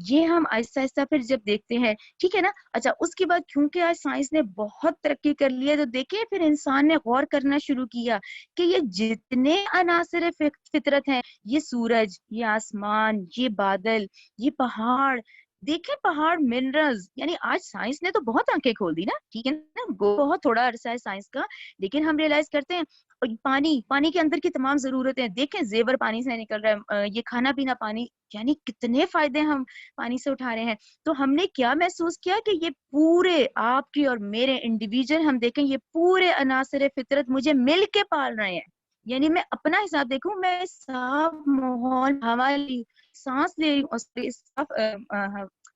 یہ ہم آہستہ آہستہ پھر جب دیکھتے ہیں. ٹھیک ہے نا. اچھا اس کے بعد کیونکہ آج سائنس نے بہت ترقی کر لی ہے، تو دیکھیں پھر انسان نے غور کرنا شروع کیا کہ یہ جتنے عناصر فطرت ہیں، یہ سورج، یہ آسمان، یہ بادل، یہ پہاڑ، دیکھیں پہاڑ، منرلز، یعنی آج سائنس نے تو بہت آنکھیں کھول دی نا. ٹھیک ہے نا. بہت تھوڑا عرصہ ہے سائنس کا، لیکن ہم ریئلائز کرتے ہیں. اور پانی کے اندر کی تمام ضرورتیں دیکھیں، زیور پانی سے نکل رہا ہے، یہ کھانا پینا پانی، یعنی کتنے فائدے ہم پانی سے اٹھا رہے ہیں. تو ہم نے کیا محسوس کیا کہ یہ پورے آپ کی اور میرے انڈیویجل، ہم دیکھیں یہ پورے عناصر فطرت مجھے مل کے پال رہے ہیں. یعنی میں اپنا حساب دیکھوں، میں صاف ماحول ہوا لی، سانس لے رہی ہوں، اور صاف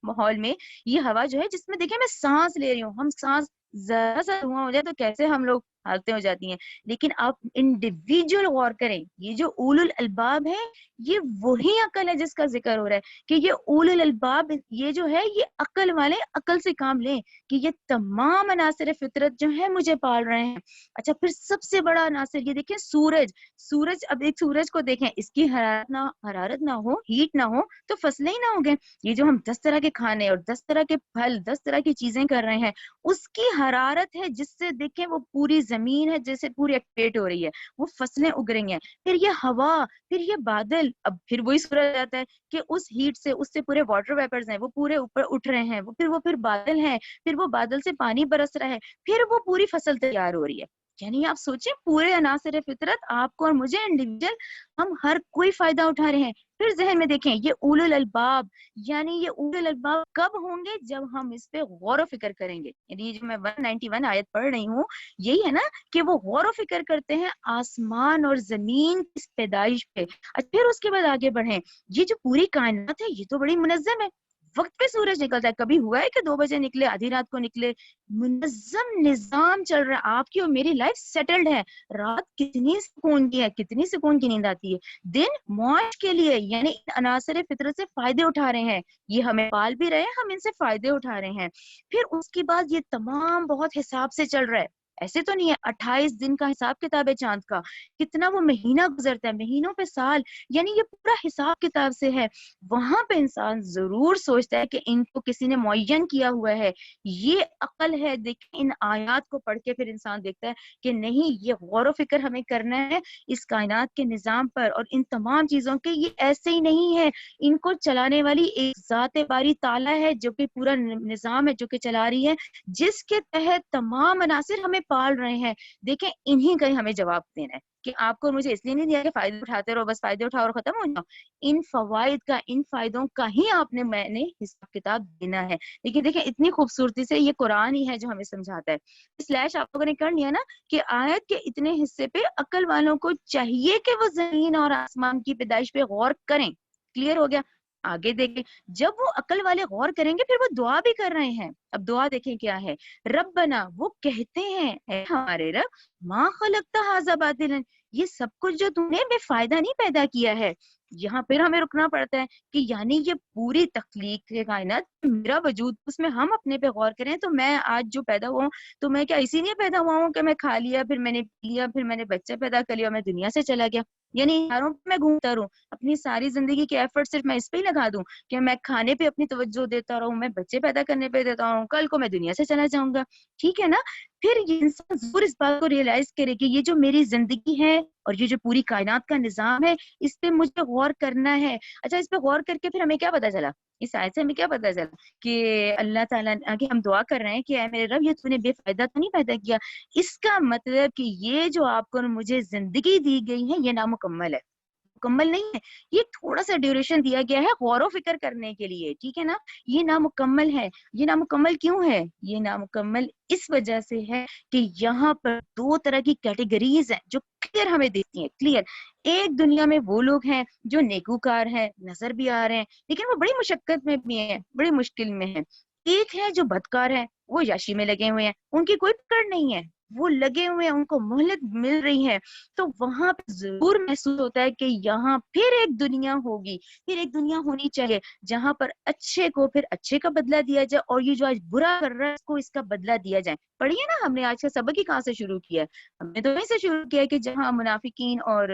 ماحول میں یہ ہوا جو ہے جس میں دیکھیں میں سانس لے رہی ہوں. ہم سانس ذرا سا دھواں ہو جائے تو کیسے ہم لوگ حالتیں ہو جاتی ہیں. لیکن آپ انڈیویجول غور کریں، یہ جو اولو الالباب ہے، یہ وہی عقل ہے جس کا ذکر ہو رہا ہے کہ یہ اولو الالباب، یہ جو ہے یہ عقل والے عقل سے کام لیں کہ یہ تمام عناصر فطرت جو ہے مجھے پال رہے ہیں. اچھا پھر سب سے بڑا عناصر یہ دیکھیں سورج. اب ایک سورج کو دیکھیں، اس کی حرارت نہ ہو، ہیٹ نہ ہو تو فصلیں ہی نہ ہوگیں. یہ جو ہم 10 طرح کے کھانے اور 10 طرح کے پھل، 10 طرح کی چیزیں کر رہے ہیں، اس کی حرارت ہے جس سے دیکھیں وہ پوری زمین ہے جیسے پوری ایکٹیویٹ ہو رہی ہے، وہ فصلیں اگ رہی ہیں. پھر یہ ہوا، پھر یہ بادل، اب پھر وہی سورج آتا ہے کہ اس ہیٹ سے، اس سے پورے واٹر ویپرز ہیں وہ پورے اوپر اٹھ رہے ہیں، پھر بادل ہیں، پھر وہ بادل سے پانی برس رہا ہے، پھر وہ پوری فصل تیار ہو رہی ہے. یعنی آپ سوچیں پورے عناصر فطرت، آپ کو اور مجھے انڈیویجل، ہم ہر کوئی فائدہ اٹھا رہے ہیں. پھر ذہن میں دیکھیں یہ اولو الالباب، یعنی یہ اولو الالباب کب ہوں گے؟ جب ہم اس پہ غور و فکر کریں گے. یعنی جو میں 191 آیت پڑھ رہی ہوں یہی ہے نا کہ وہ غور و فکر کرتے ہیں آسمان اور زمین کی پیدائش پہ. پھر اس کے بعد آگے بڑھیں، یہ جو پوری کائنات ہے یہ تو بڑی منظم ہے. وقت پہ سورج نکلتا ہے، کبھی ہوا ہے کہ 2 بجے نکلے، آدھی رات کو نکلے؟ منظم نظام چل رہا ہے. آپ کی اور میری لائف سیٹلڈ ہے. رات کتنی سکون کی ہے، کتنی سکون کی نیند آتی ہے. دن معاش کے لیے، یعنی عناصر فطرت سے فائدے اٹھا رہے ہیں، یہ ہمیں پال بھی رہے ہیں، ہم ان سے فائدے اٹھا رہے ہیں. پھر اس کے بعد یہ تمام بہت حساب سے چل رہا ہے. ایسے تو نہیں ہے 28 دن کا حساب کتاب ہے چاند کا, کتنا وہ مہینہ گزرتا ہے, مہینوں پہ سال, یعنی یہ پورا حساب کتاب سے ہے. وہاں پہ انسان ضرور سوچتا ہے کہ ان کو کسی نے معین کیا ہوا ہے, یہ عقل ہے. دیکھیں ان آیات کو پڑھ کے پھر انسان دیکھتا ہے کہ نہیں, یہ غور و فکر ہمیں کرنا ہے اس کائنات کے نظام پر اور ان تمام چیزوں کے. یہ ایسے ہی نہیں ہے, ان کو چلانے والی ایک ذات باری تعالیٰ ہے جو کہ پورا نظام ہے جو کہ چلا رہی ہے, جس کے تحت تمام عناصر ہمیں پال رہے ہیں. دیکھیں انہی کا ہی ہمیں جواب دینا ہے کہ آپ کو مجھے اس لیے نہیں دیا کہ فائدے اٹھاتے رہو, بس فائدے اٹھاؤ اور ختم ہو جاؤ. ان فوائد کا, ان فائدوں کا ہی آپ نے میں نے حساب کتاب دینا ہے. لیکن دیکھیں اتنی خوبصورتی سے یہ قرآن ہی ہے جو ہمیں سمجھاتا ہے. سلیش آپ لوگوں نے کر لیا نا کہ آیت کے اتنے حصے پہ عقل والوں کو چاہیے کہ وہ زمین اور آسمان کی پیدائش پہ غور کریں. کلیئر ہو گیا؟ آگے دیکھیں, جب وہ عقل والے غور کریں گے پھر وہ دعا بھی کر رہے ہیں. اب دعا دیکھیں کیا ہے. ربنا, وہ کہتے ہیں اے ہمارے رب, ما خلقت ھذا باطلا, یہ سب کچھ جو تم نے بے فائدہ نہیں پیدا کیا ہے. یہاں پھر ہمیں رکنا پڑتا ہے کہ یعنی یہ پوری تخلیق کے کائنات, میرا وجود, اس میں ہم اپنے پہ غور کریں. تو میں آج جو پیدا ہوا ہوں تو میں کیا اسی لیے پیدا ہوا ہوں کہ میں کھا لیا, پھر میں نے پی لیا, پھر میں نے بچہ پیدا کر لیا, میں دنیا سے چلا گیا, یعنی یاروں پہ میں گھومتا رہوں, اپنی ساری زندگی کے ایفرٹ صرف میں اس پہ ہی لگا دوں کہ میں کھانے پہ اپنی توجہ دیتا رہوں, میں بچے پیدا کرنے پہ دیتا ہوں, کل کو میں دنیا سے چلا جاؤں گا. ٹھیک ہے نا؟ پھر یہ انسان ضرور اس بات کو ریئلائز کرے کہ یہ جو میری زندگی ہے اور یہ جو پوری کائنات کا نظام ہے, اس پہ مجھے غور کرنا ہے. اچھا, اس پہ غور کر کے پھر ہمیں کیا پتا چلا, اس آیت سے ہمیں کیا پتا چلا کہ اللہ تعالیٰ کہ ہم دعا کر رہے ہیں کہ اے میرے رب, یہ تو نے بے فائدہ تو نہیں پیدا کیا. اس کا مطلب کہ یہ جو آپ کو مجھے زندگی دی گئی ہے یہ نامکمل ہے, مکمل نہیں ہے. یہ تھوڑا سا ڈیوریشن دیا گیا ہے غور و فکر کرنے کے لیے, ٹھیک ہے نا. یہ نامکمل ہے. یہ نامکمل کیوں ہے؟ یہ نامکمل اس وجہ سے ہے کہ یہاں پر دو طرح کی کیٹیگریز ہیں جو کلیئر ہمیں دیتی ہیں, کلیئر. ایک دنیا میں وہ لوگ ہیں جو نیکوکار ہیں, نظر بھی آ رہے ہیں, لیکن وہ بڑی مشقت میں بھی ہیں, بڑی مشکل میں ہیں. ایک ہے جو بدکار ہے, وہ یاشی میں لگے ہوئے ہیں, ان کی کوئی پکڑ نہیں ہے, وہ لگے ہوئے ہیں, ان کو مہلت مل رہی ہے. تو وہاں پہ ضرور محسوس ہوتا ہے کہ یہاں پھر ایک دنیا ہوگی, پھر ایک دنیا ہونی چاہیے جہاں پر اچھے کو پھر اچھے کا بدلہ دیا جائے, اور یہ جو آج برا کر رہا ہے اس کو اس کا بدلہ دیا جائے. پڑھیے نا, ہم نے آج کا سبق ہی کہاں سے شروع کیا ہے؟ ہم نے تو وہیں سے شروع کیا کہ جہاں منافقین اور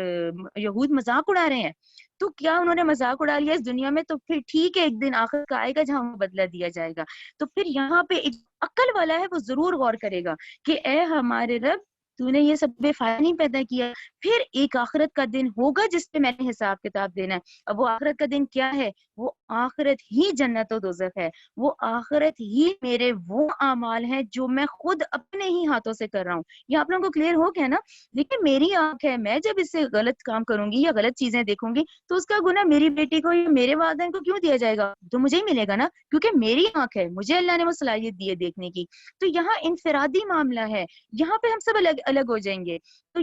یہود مذاق اڑا رہے ہیں. تو کیا انہوں نے مذاق اڑا لیا اس دنیا میں؟ تو پھر ٹھیک ہے, ایک دن آخر کا آئے گا جہاں وہ بدلہ دیا جائے گا. تو پھر یہاں پہ ایک عقل والا ہے وہ ضرور غور کرے گا کہ اے ہمارے رب, تو نے یہ سب بے فائدہ نہیں پیدا کیا. پھر ایک آخرت کا دن ہوگا جس پہ میں نے حساب کتاب دینا ہے. اب وہ آخرت کا دن کیا ہے؟ وہ آخرت ہی جنت و دوزخ ہے. وہ آخرت ہی میرے وہ اعمال ہیں جو میں خود اپنے ہی ہاتھوں سے کر رہا ہوں. یہ آپ لوگوں کو کلیئر ہو گیا نا؟ دیکھیں میری آنکھ ہے, میں جب اس سے غلط کام کروں گی یا غلط چیزیں دیکھوں گی تو اس کا گناہ میری بیٹی کو یا میرے والدین کو کیوں دیا جائے گا؟ تو مجھے ہی ملے گا نا, کیونکہ میری آنکھ ہے, مجھے اللہ نے وہ صلاحیت دی ہے دیکھنے کی. تو یہاں انفرادی معاملہ ہے, یہاں پہ ہم سب الگ الگ ہو جائیں گے. تو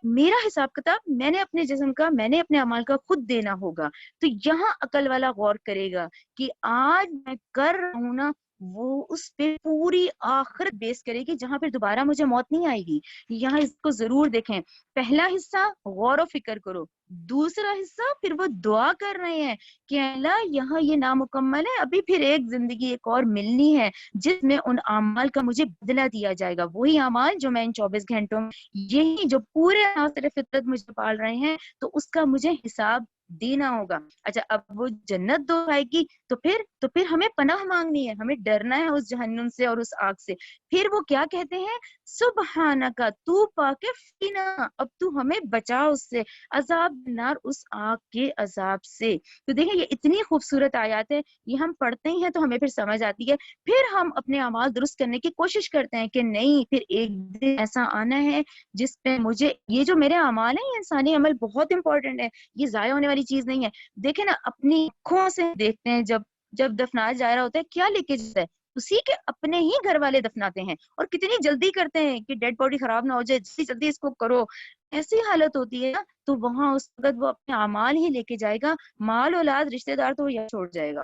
میرا حساب کتاب میں نے اپنے جسم کا, میں نے اپنے اعمال کا خود دینا ہوگا. تو یہاں عقل والا غور کرے گا کہ آج میں کر رہا ہوں نا, وہ اس پہ پوری آخرت بیس کرے گی جہاں پھر دوبارہ مجھے موت نہیں آئے گی. یہاں اس کو ضرور دیکھیں. پہلا حصہ غور و فکر کرو, دوسرا حصہ پھر وہ دعا کر رہے ہیں کہ اللہ یہاں یہ نامکمل ہے, ابھی پھر ایک زندگی ایک اور ملنی ہے جس میں ان اعمال کا مجھے بدلہ دیا جائے گا. وہی اعمال جو میں ان 24 گھنٹوں میں, یہی جو پورے عناصر فطرت مجھے پال رہے ہیں, تو اس کا مجھے حساب دینا ہوگا. اچھا, اب وہ جنت دو آئے گی تو پھر ہمیں پناہ مانگنی ہے, ہمیں ڈرنا ہے اس جہنم سے اور اس آگ سے. پھر وہ کیا کہتے ہیں؟ سبحانک, تو پاک فینا, اب تو ہمیں بچا اس سے, عذاب نار, اس آگ کے عذاب سے. تو دیکھیں یہ اتنی خوبصورت آیات ہے, یہ ہم پڑھتے ہی ہیں تو ہمیں پھر سمجھ آتی ہے. پھر ہم اپنے اعمال درست کرنے کی کوشش کرتے ہیں کہ نہیں, پھر ایک دن ایسا آنا ہے جس پہ مجھے یہ جو میرے اعمال ہیں, یہ انسانی عمل بہت امپورٹنٹ ہے, یہ ضائع ہونے والی چیز نہیں ہے. دیکھیں نا, اپنی آنکھوں سے دیکھتے ہیں جب دفنایا جا رہا ہوتا ہے, کیا لے کے جاتا ہے؟ اسی کے اپنے ہی گھر والے دفناتے ہیں, اور کتنی جلدی کرتے ہیں کہ ڈیڈ باڈی خراب نہ ہو جائے, جلدی جلدی اس کو کرو. ایسی حالت ہوتی ہے نا, تو وہاں اس وقت وہ اپنے اعمال ہی لے کے جائے گا, مال اولاد رشتہ دار تو یا چھوڑ جائے گا.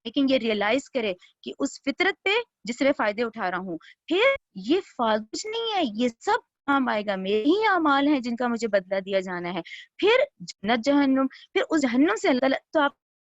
لیکن یہ ریئلائز کرے کہ اس فطرت پہ جس سے فائدے اٹھا رہا ہوں, پھر یہ فالتو نہیں ہے, یہ سب کام آئے گا, میرے ہی اعمال ہیں جن کا مجھے بدلہ دیا جانا ہے. پھر جنت جہنم, پھر اس جہنم سے اللہ, تو آپ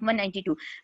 192,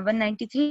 193,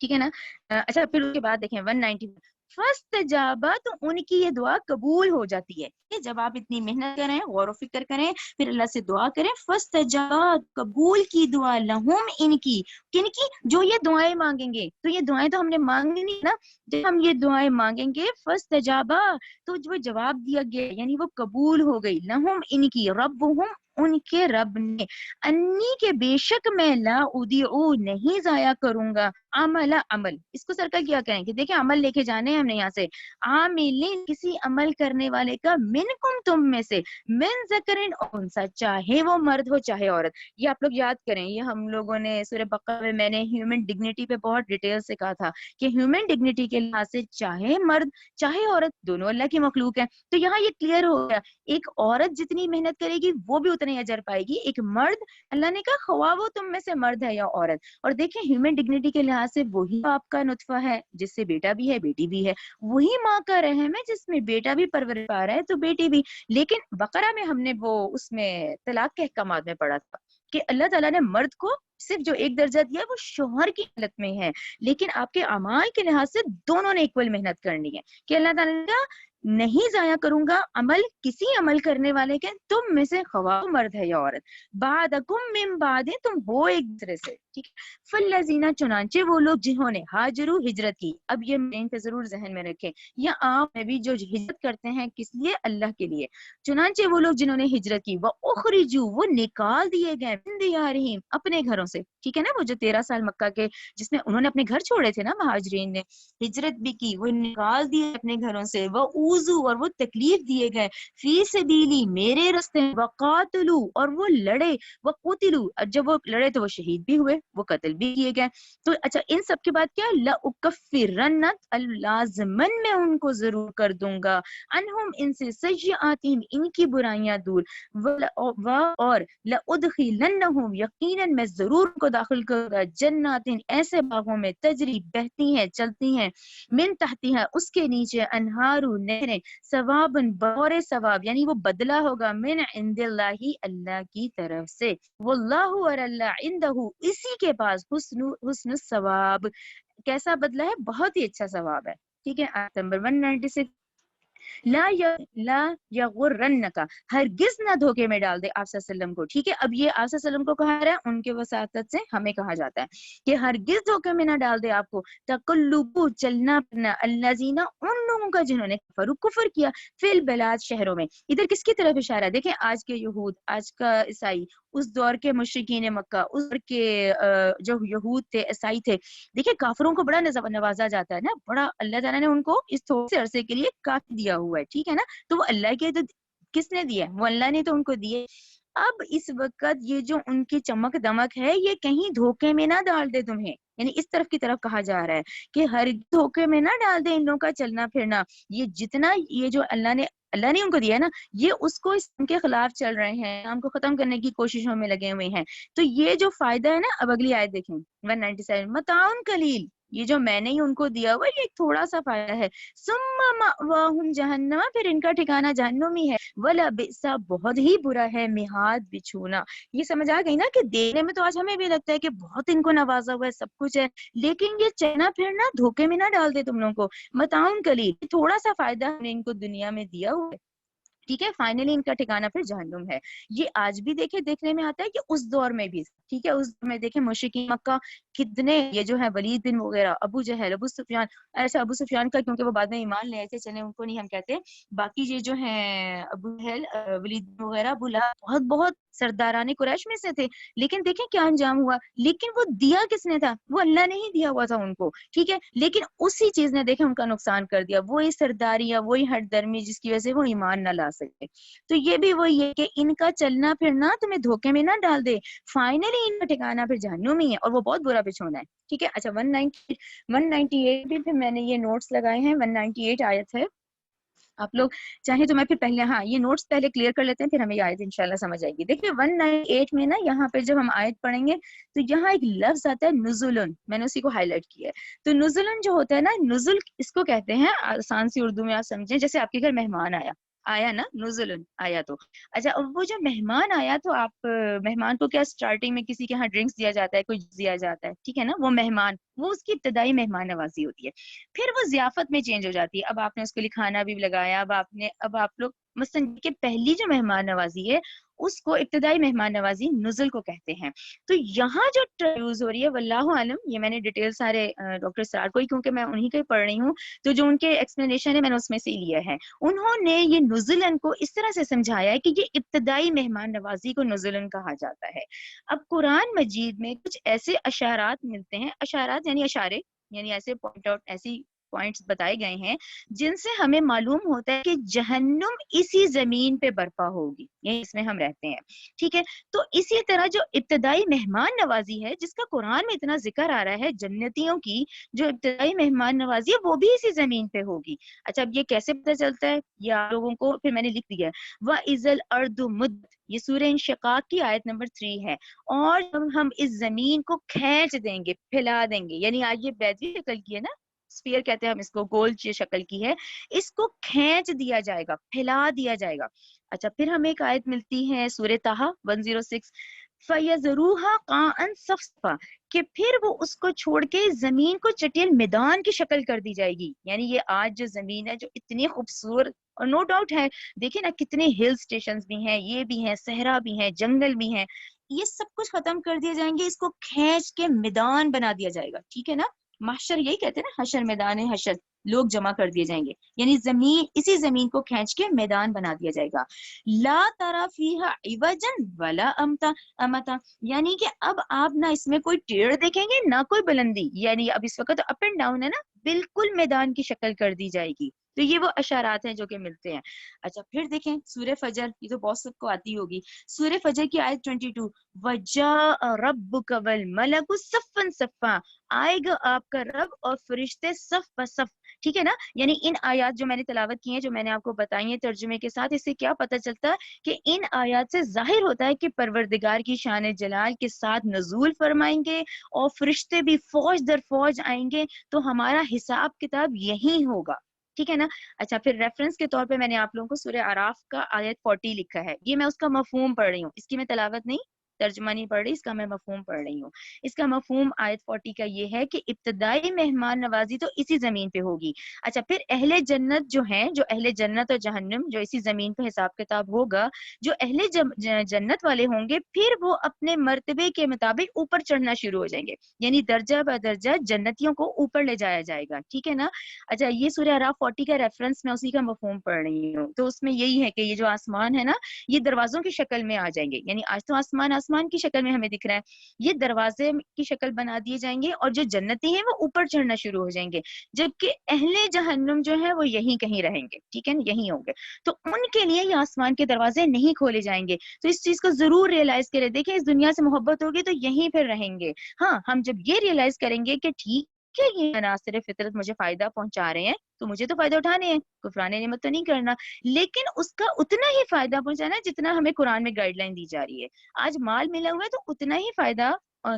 ٹھیک ہے نا. اچھا پھر اس کے بعد دیکھیں 190 فاستجابا، تو ان کی یہ دعا قبول ہو جاتی ہے. جب آپ اتنی محنت کریں، غور و فکر کریں، پھر اللہ سے دعا کریں، فاستجابا قبول کی دعا لہم ان کی، کن کی؟ جو یہ دعائیں مانگیں گے. تو یہ دعائیں تو ہم نے مانگنی نہیں نا، جب ہم یہ دعائیں مانگیں گے فاستجابا تو جو جواب دیا گیا یعنی وہ قبول ہو گئی، لہم ان کی، ربہم ان کے رب نے، انی کے بے شک میں لا اضیع نہیں ضائع کروں گا، عمل. اس کو سرکل کیا کریں کہ دیکھیں عمل لے کے جانے ہیں ہم نے یہاں سے، عاملین کسی عمل کرنے والے کا، منکم تم میں سے، من ذکرن انسا چاہے وہ مرد ہو چاہے عورت. یہ آپ لوگ یاد کریں، یہ ہم لوگوں نے سورہ بقرہ میں میں نے ہیومن ڈگنیٹی پہ بہت ڈیٹیل سے کہا تھا کہ ہیومن ڈگنیٹی کے لحاظ سے چاہے مرد چاہے عورت دونوں اللہ کی مخلوق ہیں. تو یہاں یہ کلیئر ہو گیا، ایک عورت جتنی محنت کرے گی وہ بھی اتنے اجر پائے گی، ایک مرد اللہ نے کہا خواہ وہ تم میں سے مرد ہے یا عورت. اور دیکھیں ہیومن ڈگنیٹی کے لحاظ سے وہی آپ کا نطفہ ہے جس سے بیٹا بھی ہے بیٹی بھی ہے، وہی ماں کا رحم ہے جس میں بیٹا بھی پرورش پا رہا ہے تو بیٹی بھی. لیکن بقرہ میں ہم نے وہ اس میں طلاق کے احکامات میں پڑھا تھا کہ اللہ تعالیٰ نے مرد کو صرف جو ایک درجہ دیا وہ شوہر کی حالت میں ہے، لیکن آپ کے اعمال کے لحاظ سے دونوں نے ایکول محنت کرنی ہے کہ اللہ تعالیٰ کا نہیں ضائع کروں گا عمل کسی عمل کرنے والے کے، تم میں سے خواہ مرد ہے یا عورت، بعدکم من بعد تم ہو ایک دوسرے سے. ٹھیک ہے. فالذین چنانچہ وہ لوگ جنہوں نے ہاجرو ہجرت کی. اب یہ مین پہ ضرور ذہن میں رکھیں، یا آپ میں بھی جو ہجرت کرتے ہیں کس لیے؟ اللہ کے لیے. چنانچہ وہ لوگ جنہوں نے ہجرت کی، وہ اخرجو وہ نکال دیے گئے، من دیارہم اپنے گھروں سے. ٹھیک ہے نا، وہ جو 13 سال مکہ کے جس میں انہوں نے اپنے گھر چھوڑے تھے نا مہاجرین نے، ہجرت بھی کی، وہ نکال دیے اپنے گھروں سے، وہ اوذو اور وہ تکلیف دیے گئے، فی سبیلی میرے راستے میں، وقاتلو اور وہ لڑے، وقتلو اور جب وہ لڑے تو وہ شہید بھی ہوئے، وہ قتل بھی کیے گئے. تو اچھا ان سب کے بعد کیا؟ لأکفرن لازمن میں ان کو ضرور کر دوں گا، انہم ان سے سیئاتہم ان کی برائیاں دور، اور لأدخلنہم یقیناً میں ضرور ان کو داخل کروں گا، جنات ایسے باغوں میں، تجری بہتی ہیں چلتی ہیں، من تحتها اس کے نیچے، انہار نہریں، ثوابن بطور ثواب یعنی وہ بدلہ ہوگا، من عند اللہ اللہ کی طرف سے، واللہ اور اللہ عندہ اسی کے پاس حسن الثواب کیسا بدلہ ہے؟ بہت ہی اچھا ثواب ہے. ٹھیک ہے. آیت نمبر 196 لا یغرنک ہرگز نہ دھوکے میں ڈال دے آپ صلی اللہ علیہ وسلم کو. ٹھیک ہے. اب یہ آپ صلی اللہ علیہ وسلم کو کہا رہا ہے، ان کے وساطت سے ہمیں کہا جاتا ہے کہ ہرگز دھوکے میں نہ ڈال دے آپ کو، تقلب چلنا پھرنا، الذین ان لوگوں کا جنہوں نے کفر کیا، فی البلاد شہروں میں. ادھر کس کی طرف اشارہ ہے؟ دیکھیں آج کے یہود، آج کا عیسائی، اس دور کے مشرکین مکہ، اس دور کے جو یہود تھے عیسائی تھے، دیکھیں کافروں کو بڑا نوازا جاتا ہے نا، بڑا اللہ تعالیٰ نے ان کو اس تھوڑے سے عرصے کے لیے کافی دیا ہوا ہے. ٹھیک ہے نا. تو وہ اللہ کے، تو کس نے دیا؟ وہ اللہ نے تو ان کو دیے. اب اس وقت یہ جو ان کی چمک دمک ہے یہ کہیں دھوکے میں نہ ڈال دے تمہیں، یعنی اس طرف کی طرف کہا جا رہا ہے کہ ہر دھوکے میں نہ ڈال دے ان لوگوں کا چلنا پھرنا. یہ جتنا یہ جو اللہ نے ان کو دیا ہے نا، یہ اس کو ان کے خلاف چل رہے ہیں، اسلام کو ختم کرنے کی کوششوں میں لگے ہوئے ہیں. تو یہ جو فائدہ ہے نا، اب اگلی آیت دیکھیں 197 متاع قلیل، یہ جو میں نے ہی ان کو دیا ہوا یہ ایک تھوڑا سا فائدہ ہے، ثم مأواہم جہنم پھر ان کا ٹھکانہ جہنم ہی ہے، ولبئس بہت ہی برا ہے مہاد بچھونا. یہ سمجھ آ گئی نا کہ دینے میں تو آج ہمیں بھی لگتا ہے کہ بہت ان کو نوازا ہوا ہے، سب کچھ ہے، لیکن یہ چلنا پھرنا دھوکے میں نہ ڈال دے تم لوگوں کو. متاع قلیل تھوڑا سا فائدہ ہم نے ان کو دنیا میں دیا ہوا ہے. ٹھیک ہے. فائنلی ان کا ٹھکانہ پھر جہنم ہے. یہ آج بھی دیکھنے میں آتا ہے کہ اس دور میں بھی. ٹھیک ہے. اس دور میں دیکھیں مشرکین مکہ کتنے، یہ جو ہے ولید بن وغیرہ، ابو جہل، ابو سفیان، ایسا ابو سفیان کا کیونکہ وہ بعد میں ایمان لے آئے تھے، چلے ان کو نہیں ہم کہتے، باقی یہ جو ہیں ابو جہل، ولید بن وغیرہ، ابو لہب بہت سرداران قریش میں سے تھے، لیکن دیکھیں کیا انجام ہوا. لیکن وہ دیا کس نے تھا؟ وہ اللہ نے ہی دیا ہوا تھا ان کو. ٹھیک ہے. لیکن اسی چیز نے دیکھیں ان کا نقصان کر دیا، وہی سرداریاں، وہی ہٹ درمی جس کی وجہ سے وہ ایمان نہ لا سکے. تو یہ بھی وہی ہے کہ ان کا چلنا پھرنا تمہیں دھوکے میں نہ ڈال دے، فائنلی ان کا ٹھکانہ پھر جہنم ہی ہے، اور وہ بہت برا بچھونا ہے. ٹھیک ہے. اچھا 198 بھی پھر میں نے یہ نوٹس لگائے ہیں، 198 آیت ہے. آپ لوگ چاہیں تو میں پھر پہلے یہ نوٹس پہلے کلیئر کر لیتے ہیں، پھر ہمیں یہ آیت انشاءاللہ سمجھ آئے گی. دیکھیے 198 میں نا یہاں پہ جب ہم آیت پڑھیں گے تو یہاں ایک لفظ آتا ہے نزلن، میں نے اسی کو ہائی لائٹ کیا ہے. تو نزلن جو ہوتا ہے نا، نزل اس کو کہتے ہیں، آسان سی اردو میں آپ سمجھیں جیسے آپ کے گھر مہمان آیا، آیا نا نزلن آیا تو اچھا وہ جو مہمان آیا تو آپ مہمان کو کیا اسٹارٹنگ میں کسی کے یہاں ڈرنکس دیا جاتا ہے کچھ دیا جاتا ہے ٹھیک ہے نا وہ مہمان وہ اس کی ابتدائی مہمان نوازی ہوتی ہے. پھر وہ ضیافت میں چینج ہو جاتی ہے اب آپ نے اس کے لیے کھانا بھی لگایا اب آپ لوگ مثلاً کہ پہلی جو مہمان نوازی ہے اس کو ابتدائی مہمان نوازی نزل کو کہتے ہیں. تو یہاں جو یوز ہو رہی ہے واللہ عالم یہ میں نے ڈیٹیل سارے ڈاکٹر سرار کو ہی کیونکہ میں انہی کو ہی پڑھ رہی ہوں تو جو ان کے ایکسپلینیشن ہے میں نے اس میں سے لیا ہے. انہوں نے یہ نزلن کو اس طرح سے سمجھایا ہے کہ یہ ابتدائی مہمان نوازی کو نزلن کہا جاتا ہے. اب قرآن مجید میں کچھ ایسے اشارات ملتے ہیں اشارات یعنی اشارے یعنی ایسے پوائنٹ آؤٹ ایسی پوائنٹس بتائے گئے ہیں جن سے ہمیں معلوم ہوتا ہے کہ جہنم اسی زمین پہ برپا ہوگی یعنی اس میں ہم رہتے ہیں ٹھیک ہے. تو اسی طرح جو ابتدائی مہمان نوازی ہے جس کا قرآن میں اتنا ذکر آ رہا ہے جنتیوں کی جو ابتدائی مہمان نوازی ہے وہ بھی اسی زمین پہ ہوگی. اچھا اب یہ کیسے پتہ چلتا ہے یہ آپ لوگوں کو پھر میں نے لکھ دیا ہے وَإِذَا الْأَرْضُ مُدَّتْ یہ سورہ انشقاق کی آیت نمبر 3 ہے. اور ہم اس زمین کو کھینچ دیں گے پھیلا دیں گے یعنی آج یہ بیضوی شکل کی ہے نا اسفیئر کہتے ہیں ہم اس کو گول شکل کی ہے اس کو کھینچ دیا جائے گا پھیلا دیا جائے گا. اچھا پھر ہمیں ایک آیت ملتی ہے سورہ طٰہٰ 106 فَيَذَرُوهَا قَاعًا صَفْصَفًا کہ پھر وہ اس کو چھوڑ کے زمین کو چٹیل میدان کی شکل کر دی جائے گی. یعنی یہ آج جو زمین ہے جو اتنی خوبصورت اور نو ڈاؤٹ ہے دیکھیں نا کتنے ہل اسٹیشنز بھی ہیں یہ بھی ہیں صحرا بھی ہیں جنگل بھی ہیں یہ سب کچھ ختم کر دیے جائیں گے اس کو کھینچ کے میدان بنا دیا جائے گا ٹھیک ہے نا. محشر یہی کہتے ہیں نا حشر میدان حشر لوگ جمع کر دیے جائیں گے یعنی زمین اسی زمین کو کھینچ کے میدان بنا دیا جائے گا. لا تری فیہا عوجا ولا امتا یعنی کہ اب آپ نہ اس میں کوئی ٹیڑھ دیکھیں گے نہ کوئی بلندی یعنی اب اس وقت اپ اینڈ ڈاؤن ہے نا بالکل میدان کی شکل کر دی جائے گی. تو یہ وہ اشارات ہیں جو کہ ملتے ہیں. اچھا پھر دیکھیں سورہ فجر یہ تو بہت سب کو آتی ہوگی سورہ فجر کی آیت 22 وَجَاءَ رَبُّكَ وَالْمَلَكُ صَفًّا صَفًّا آئے گا آپ کا رب اور فرشتے صف بصف ٹھیک ہے نا. یعنی ان آیات جو میں نے تلاوت کی ہیں جو میں نے آپ کو بتائی ہیں ترجمے کے ساتھ اس سے کیا پتہ چلتا ہے کہ ان آیات سے ظاہر ہوتا ہے کہ پروردگار کی شان جلال کے ساتھ نزول فرمائیں گے اور فرشتے بھی فوج در فوج آئیں گے تو ہمارا حساب کتاب یہی ہوگا ٹھیک ہے نا. اچھا پھر ریفرنس کے طور پہ میں نے آپ لوگوں کو سورہ اعراف کا آیت 40 لکھا ہے یہ میں اس کا مفہوم پڑھ رہی ہوں اس کی میں تلاوت نہیں ترجمہ نہیں پڑھ رہی اس کا میں مفہوم پڑھ رہی ہوں. اس کا مفہوم آیت 40 کا یہ ہے کہ ابتدائی مہمان نوازی تو اسی زمین پہ ہوگی. اچھا پھر اہل جنت جو ہیں جو اہل جنت اور جہنم جو اسی زمین پہ حساب کتاب ہوگا جو اہل جنت والے ہوں گے پھر وہ اپنے مرتبے کے مطابق اوپر چڑھنا شروع ہو جائیں گے یعنی درجہ بدرجہ جنتیوں کو اوپر لے جایا جائے گا ٹھیک ہے نا. اچھا یہ سورہ اعراف 40 کا ریفرنس میں اسی کا مفہوم پڑھ رہی ہوں تو اس میں یہی ہے کہ یہ جو آسمان ہے نا یہ دروازوں کی شکل میں آ جائیں گے یعنی آج تو آسمان کی شکل میں ہمیں دکھ رہا ہے یہ دروازے کی شکل بنا دیے جائیں گے اور جو جنتی ہیں وہ اوپر چڑھنا شروع ہو جائیں گے جبکہ اہل جہنم جو ہے وہ یہیں کہیں رہیں گے ٹھیک ہے نا یہیں ہوں گے. تو ان کے لیے یہ آسمان کے دروازے نہیں کھولے جائیں گے تو اس چیز کو ضرور ریئلائز کریں دیکھیں اس دنیا سے محبت ہوگی تو یہیں پھر رہیں گے. ہاں ہم جب یہ ریئلائز کریں گے کہ ٹھیک کہ یہ عناصر فطرت مجھے فائدہ پہنچا رہے ہیں تو مجھے تو فائدہ اٹھانے ہیں کفران نعمت تو نہیں کرنا لیکن اس کا اتنا ہی فائدہ پہنچانا ہے جتنا ہمیں قرآن میں گائیڈ لائن دی جا رہی ہے. آج مال ملا ہوا ہے تو اتنا ہی فائدہ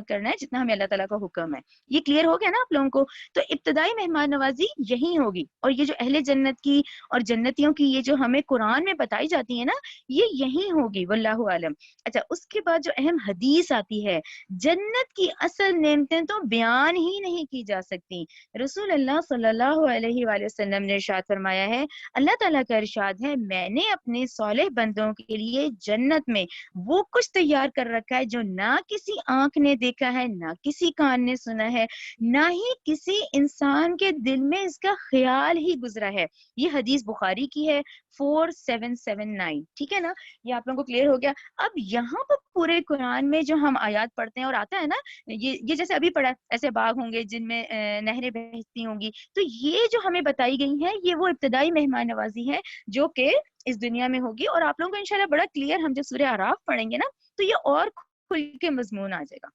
کرنا ہے جتنا ہمیں اللہ تعالیٰ کا حکم ہے. یہ کلیئر ہو گیا نا آپ لوگوں کو. تو ابتدائی مہمان نوازی یہی ہوگی اور یہ جو اہل جنت کی اور جنتیوں کی یہ جو ہمیں قرآن میں بتائی جاتی ہے نا یہ یہی ہوگی واللہ عالم. اچھا اس کے بعد جو اہم حدیث آتی ہے جنت کی اصل نعمتیں تو بیان ہی نہیں کی جا سکتی. رسول اللہ صلی اللہ علیہ وآلہ وسلم نے ارشاد فرمایا ہے اللہ تعالیٰ کا ارشاد ہے میں نے اپنے صالح بندوں کے لیے جنت میں وہ کچھ تیار کر رکھا ہے جو نہ کسی آنکھ نے دیکھا ہے نہ کسی کان نے سنا ہے نہ ہی کسی انسان کے دل میں اس کا خیال ہی گزرا ہے. یہ حدیث بخاری کی ہے 4779 ٹھیک ہے نا. یہ آپ لوگوں کو کلیئر ہو گیا. اب یہاں پر پورے قرآن میں جو ہم آیات پڑھتے ہیں اور آتا ہے نا یہ جیسے ابھی پڑھا ایسے باغ ہوں گے جن میں نہریں بہتی ہوں گی تو یہ جو ہمیں بتائی گئی ہے یہ وہ ابتدائی مہمان نوازی ہے جو کہ اس دنیا میں ہوگی. اور آپ لوگوں کو انشاءاللہ بڑا کلیئر ہم جب سورہ اعراف پڑھیں گے نا تو یہ اور کھل کے مضمون آ جائے گا.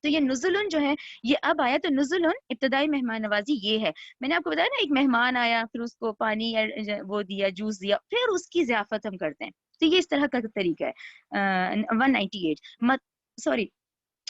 تو یہ نزلن جو ہے یہ اب آیا تو نزلن ابتدائی مہمان نوازی یہ ہے. میں نے آپ کو بتایا نا ایک مہمان آیا پھر اس کو پانی یا وہ دیا جوس دیا پھر اس کی ضیافت ہم کرتے ہیں تو یہ اس طرح کا طریقہ ہے. 198 سوری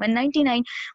199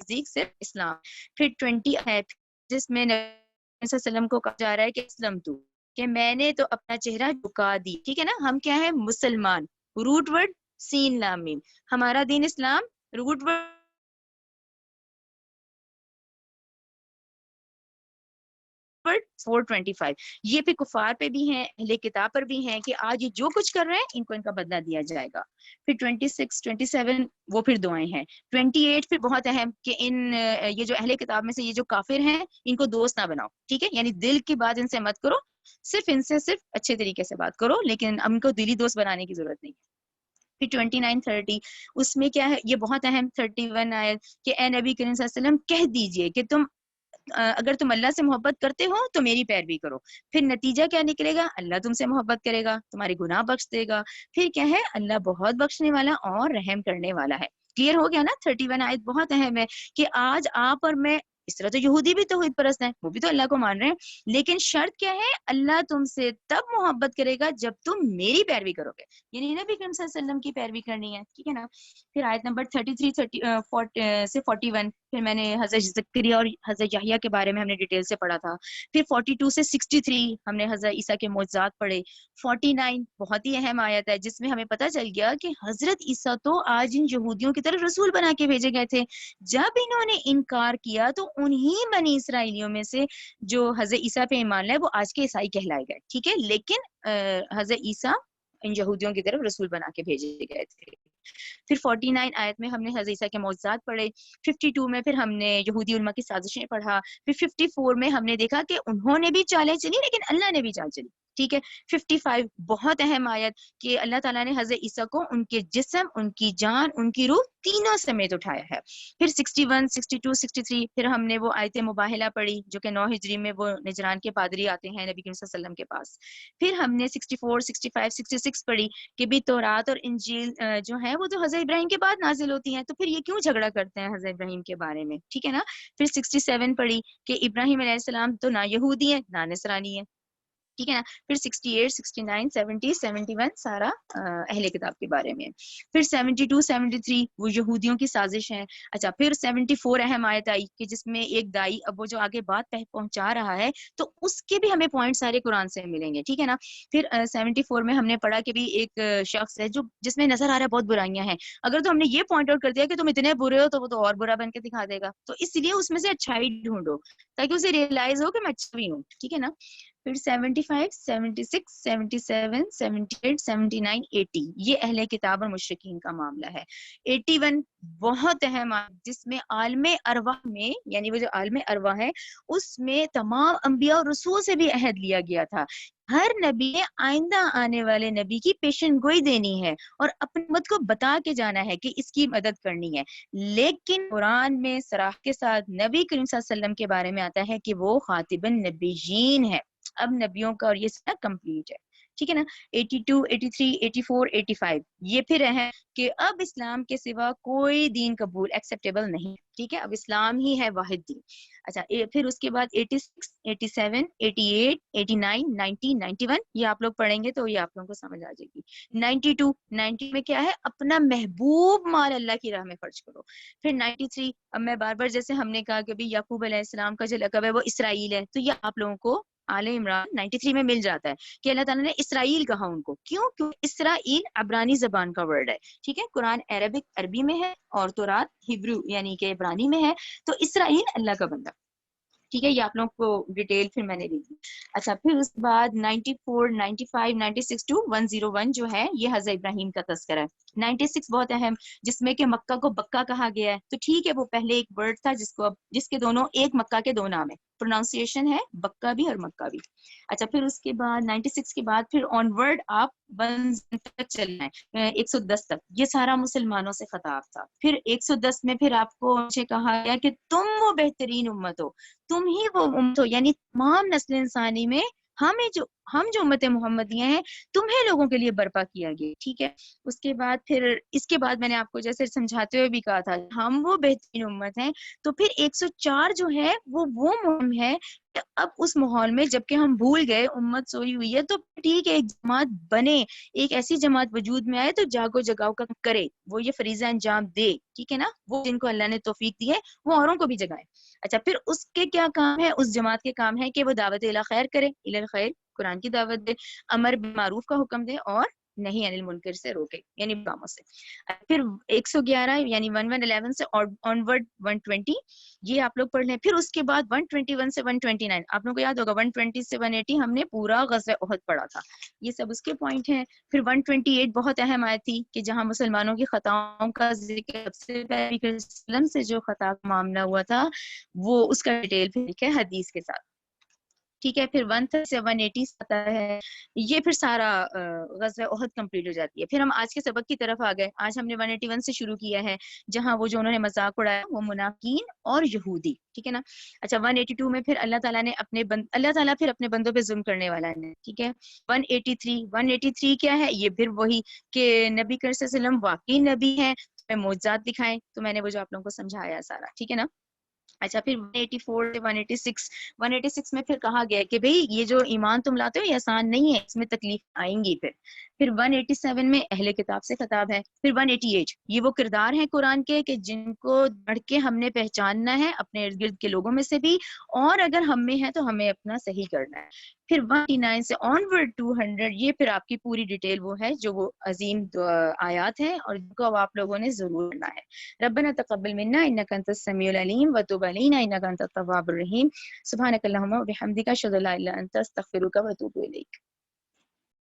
نزدیک صرف اسلام. پھر 20 ہے جس میں نبی صلی اللہ علیہ وسلم کو کہا جا رہا ہے کہ اسلم تو، کہ میں نے تو اپنا چہرہ جھکا دی. ٹھیک ہے نا، ہم کیا ہے؟ مسلمان. روٹ ورڈ سین لام میم. ہمارا دین اسلام، روٹ ورڈ 425. یہ پھر کفار پہ بھی ہیں، اہل کتاب پر بھی ہیں کہ آج یہ جو کچھ کر رہے ہیں ان کو ان کا بدلہ دیا جائے گا. پھر 26 27 وہ پھر دعائیں ہیں. 28 پھر بہت اہم کہ یہ جو اہل کتاب میں سے یہ جو کافر ہیں ان کو دوست نہ بناؤ. ٹھیک ہے، یعنی دل کی بات ان سے مت کرو، صرف ان سے صرف اچھے طریقے سے بات کرو، لیکن ان کو دلی دوست بنانے کی ضرورت نہیں. پھر 29 30 اس میں کیا ہے؟ یہ بہت اہم 31 آیت کہ اے نبی کریم صلی اللہ علیہ وسلم کہہ دیجئے کہ تم اگر تم اللہ سے محبت کرتے ہو تو میری پیروی کرو. پھر نتیجہ کیا نکلے گا؟ اللہ تم سے محبت کرے گا، تمہارے گناہ بخش دے گا. پھر کیا ہے؟ اللہ بہت بخشنے والا اور رحم کرنے والا ہے. کلیئر ہو گیا نا؟ 31 آیت بہت اہم ہے کہ آج آپ اور میں، اس طرح تو یہودی بھی توحید پرست ہیں، وہ بھی تو اللہ کو مان رہے ہیں، لیکن شرط کیا ہے؟ اللہ تم سے تب محبت کرے گا جب تم میری پیروی کرو گے، یعنی نبی کریم صلی اللہ علیہ وسلم کی پیروی کرنی ہے. ٹھیک ہے نا؟ پھر آیت نمبر 33 سے 41 پھر میں نے حضرت زکریا اور حضرت یحییٰ کے بارے میں ہم نے ڈیٹیل سے پڑھا تھا. پھر 42 سے 63 ہم نے حضرت عیسیٰ کے معجزات پڑھے. 49 بہت ہی اہم آیت ہے جس میں ہمیں پتہ چل گیا کہ حضرت عیسیٰ تو آج ان یہودیوں کی طرف رسول بنا کے بھیجے گئے تھے. جب انہوں نے انکار کیا تو انہی بنی اسرائیلیوں میں سے جو حضرت عیسیٰ پہ ایمان لائے وہ آج کے عیسائی کہلائے گئے. ٹھیک ہے، لیکن حضرت عیسیٰ ان یہودیوں کی طرف رسول بنا کے بھیجے گئے تھے. پھر 49 آیت میں ہم نے حضرت عیسیٰ کے معجزات پڑھے. 52 میں پھر ہم نے یہودی علماء کی سازشیں پڑھا. پھر 54 میں ہم نے دیکھا کہ انہوں نے بھی چالیں چلی لیکن اللہ نے بھی چال چلی. ٹھیک ہے. 55 بہت اہم آیت کہ اللہ تعالیٰ نے حضرت عیسیٰ کو ان کے جسم، ان کی جان، ان کی روح تینوں سمیت اٹھایا ہے. پھر 61 62 63 پھر ہم نے وہ آیت مباہلہ پڑھی جو کہ 9 ہجری میں وہ نجران کے پادری آتے ہیں نبی کریم صلی اللہ علیہ وسلم کے پاس. پھر ہم نے 64 65 66 پڑھی کہ بھی تورات اور انجیل جو ہے وہ تو حضرت ابراہیم کے بعد نازل ہوتی ہیں، تو پھر یہ کیوں جھگڑا کرتے ہیں حضرت ابراہیم کے بارے میں. ٹھیک ہے نا. پھر 67 پڑھی کہ ابراہیم علیہ السلام تو نہ یہودی ہے نہ نصرانی ہے. ٹھیک ہے نا. پھر 68 69 70 71 سارا اہل کتاب کے بارے میں. پھر 72 73 وہ یہودیوں کی سازش ہے. اچھا پھر 74 اہم آیت آئی کہ جس میں ایک دائی اب وہ جو آگے بات پہنچا رہا ہے تو اس کے بھی ہمیں پوائنٹ سارے قرآن سے ملیں گے. ٹھیک ہے نا. پھر 74 میں ہم نے پڑھا کہ بھی ایک شخص ہے جو جس میں نظر آ رہا ہے بہت برائیاں ہیں، اگر تو ہم نے یہ پوائنٹ آؤٹ کر دیا کہ تم اتنے برے ہو تو وہ تو اور برا بن کے دکھا دے گا، تو اس لیے اس میں سے اچھائی ڈھونڈو تاکہ اسے ریئلائز ہو کہ میں اچھا بھی ہوں. ٹھیک ہے نا. پھر 75 76 77 78 79 80 یہ اہل کتاب اور مشرکین کا معاملہ ہے. 81 بہت اہم جس میں عالم ارواح میں، یعنی وہ جو عالم ارواح ہے اس میں تمام انبیاء اور رسول سے بھی عہد لیا گیا تھا. ہر نبی نے آئندہ آنے والے نبی کی پیشن گوئی دینی ہے اور اپنی امت کو بتا کے جانا ہے کہ اس کی مدد کرنی ہے. لیکن قرآن میں صراحت کے ساتھ نبی کریم صلی اللہ علیہ وسلم کے بارے میں آتا ہے کہ وہ خاتم النبیین ہے. اب نبیوں کا اور یہ سب کمپلیٹ ہے. ٹھیک ہے نا. 82 83 84 85 یہ پھر ہے کہ اب اسلام کے سوا کوئی دین قبول ایکسیپٹیبل نہیں. ٹھیک ہے، اب اسلام ہی ہے واحد دین. اچھا پھر اس کے بعد 86 87 88 89 90 91 یہ آپ لوگ پڑھیں گے تو یہ آپ لوگوں کو سمجھ آ جائے گی. 92 90 میں کیا ہے؟ اپنا محبوب مال اللہ کی راہ میں خرچ کرو. پھر 93 اب میں بار بار جیسے ہم نے کہا کہ بھی یعقوب علیہ السلام کا جو لقب ہے وہ اسرائیل ہے، تو یہ آپ لوگوں کو آل عمران 93 میں مل جاتا ہے کہ اللہ تعالیٰ نے اسرائیل کہا ان کو. کیوں؟ اسرائیل عبرانی زبان کا ورڈ ہے. ٹھیک ہے. قرآن عربی میں ہے اور تورات ہبرو یعنی کہ عبرانی میں ہے، تو اسرائیل اللہ کا بندہ. ٹھیک ہے، یہ آپ لوگوں کو ڈیٹیل پھر میں نے دی تھی. اچھا پھر اس کے بعد 94 95 96 to 101 جو ہے یہ حضرت ابراہیم کا تذکرہ ہے. 96 بہت اہم جس میں کہ مکہ کو بکہ کہا گیا ہے. تو ٹھیک ہے، وہ پہلے ایک ورڈ تھا جس کے دونوں ایک مکہ کے دو نام ہے، پروناؤنسیشن ہے بکہ بھی اور مکہ بھی. اچھا پھر اس کے بعد 96 کے بعد پھر آن ورڈ آپ 1 تک چلنا ہے 110 تک، یہ سارا مسلمانوں سے خطاب تھا. پھر 110 میں پھر آپ کو مجھے کہا گیا کہ تم وہ بہترین امت ہو، تم ہی وہ امت ہو، یعنی تمام نسل انسانی میں ہم جو امت محمدیہ ہیں تمہیں لوگوں کے لیے برپا کیا گیا، ٹھیک ہے. اس کے بعد پھر اس کے بعد میں نے آپ کو جیسے سمجھاتے ہوئے بھی کہا تھا ہم وہ بہترین امت ہیں. تو پھر 104 جو ہے وہ مہم ہے کہ اب اس ماحول میں جب کہ ہم بھول گئے امت سوئی ہوئی ہے تو ٹھیک ہے ایک جماعت بنے، ایک ایسی جماعت وجود میں آئے تو جاگو جگاؤ کا کرے، وہ یہ فریضہ انجام دے، ٹھیک ہے نا. وہ جن کو اللہ نے توفیق دی ہے وہ اوروں کو بھی جگائے. اچھا پھر اس کے کیا کام ہے، اس جماعت کے کام ہے کہ وہ دعوت الی خیر کرے، الی الخیر، قرآن کی دعوت دے، امر بالمعروف کا حکم دے اور نہیں عن المنکر سے روکے یعنی کاموں سے. پھر 111 یعنی 1111 سے آن ورڈ 120 یہ آپ لوگ پڑھ لیں. پھر اس کے بعد 121 سے 129 آپ لوگوں کو یاد ہوگا 120 سے 180 ہم نے پورا غزوہ احد پڑھا تھا، یہ سب اس کے پوائنٹ ہیں. پھر 128 بہت اہم آیت تھی کہ جہاں مسلمانوں کی خطاؤں کا ذکر سب سے پہلے وسلم سے جو خطا کا معاملہ ہوا تھا وہ اس کا ڈیٹیل پھر ہے حدیث کے ساتھ، ٹھیک ہے. پھر 130 سے 180 آتا ہے، یہ پھر سارا غزوہ احد کمپلیٹ ہو جاتی ہے. پھر ہم آج کے سبق کی طرف آ گئے. آج ہم نے 181 سے شروع کیا ہے جہاں وہ جو انہوں نے مذاق اڑایا وہ منافقین اور یہودی، ٹھیک ہے نا. اچھا 182 میں پھر اللہ تعالیٰ نے اللہ تعالیٰ پھر اپنے بندوں پہ ظلم کرنے والا ہے، ٹھیک ہے. 183 کیا ہے، یہ پھر وہی کہ نبی کریم صلی اللہ علیہ وسلم واقعی نبی ہیں، معجزات دکھائیں. تو میں نے وہ جو آپ لوگوں کو سمجھایا سارا، ٹھیک ہے نا. اچھا پھر 184 سے 186 میں پھر کہا گیا کہ بھئی یہ جو ایمان تم لاتے ہو یہ آسان نہیں ہے، اس میں تکلیف آئیں گی. پھر 187 میں اہل کتاب سے خطاب ہے. پھر 188 یہ وہ کردار ہیں قرآن کے کہ جن کو پڑھ کے ہم نے پہچاننا ہے اپنے ارد گرد کے لوگوں میں سے بھی، اور اگر ہم میں ہے تو ہمیں اپنا صحیح کرنا ہے. پھر 189 سے آن ورڈ 200 یہ پھر آپ کی پوری ڈیٹیل وہ ہے جو وہ عظیم آیات ہیں اور جن کو اب آپ لوگوں نے ضرور پڑھنا ہے. ربنا تقبل منا انك انت السميع العليم وتب علينا انك انت التواب الرحيم. سبحانك اللهم وبحمدك اشهد ان لا اله الا انت استغفرك واتوب اليك.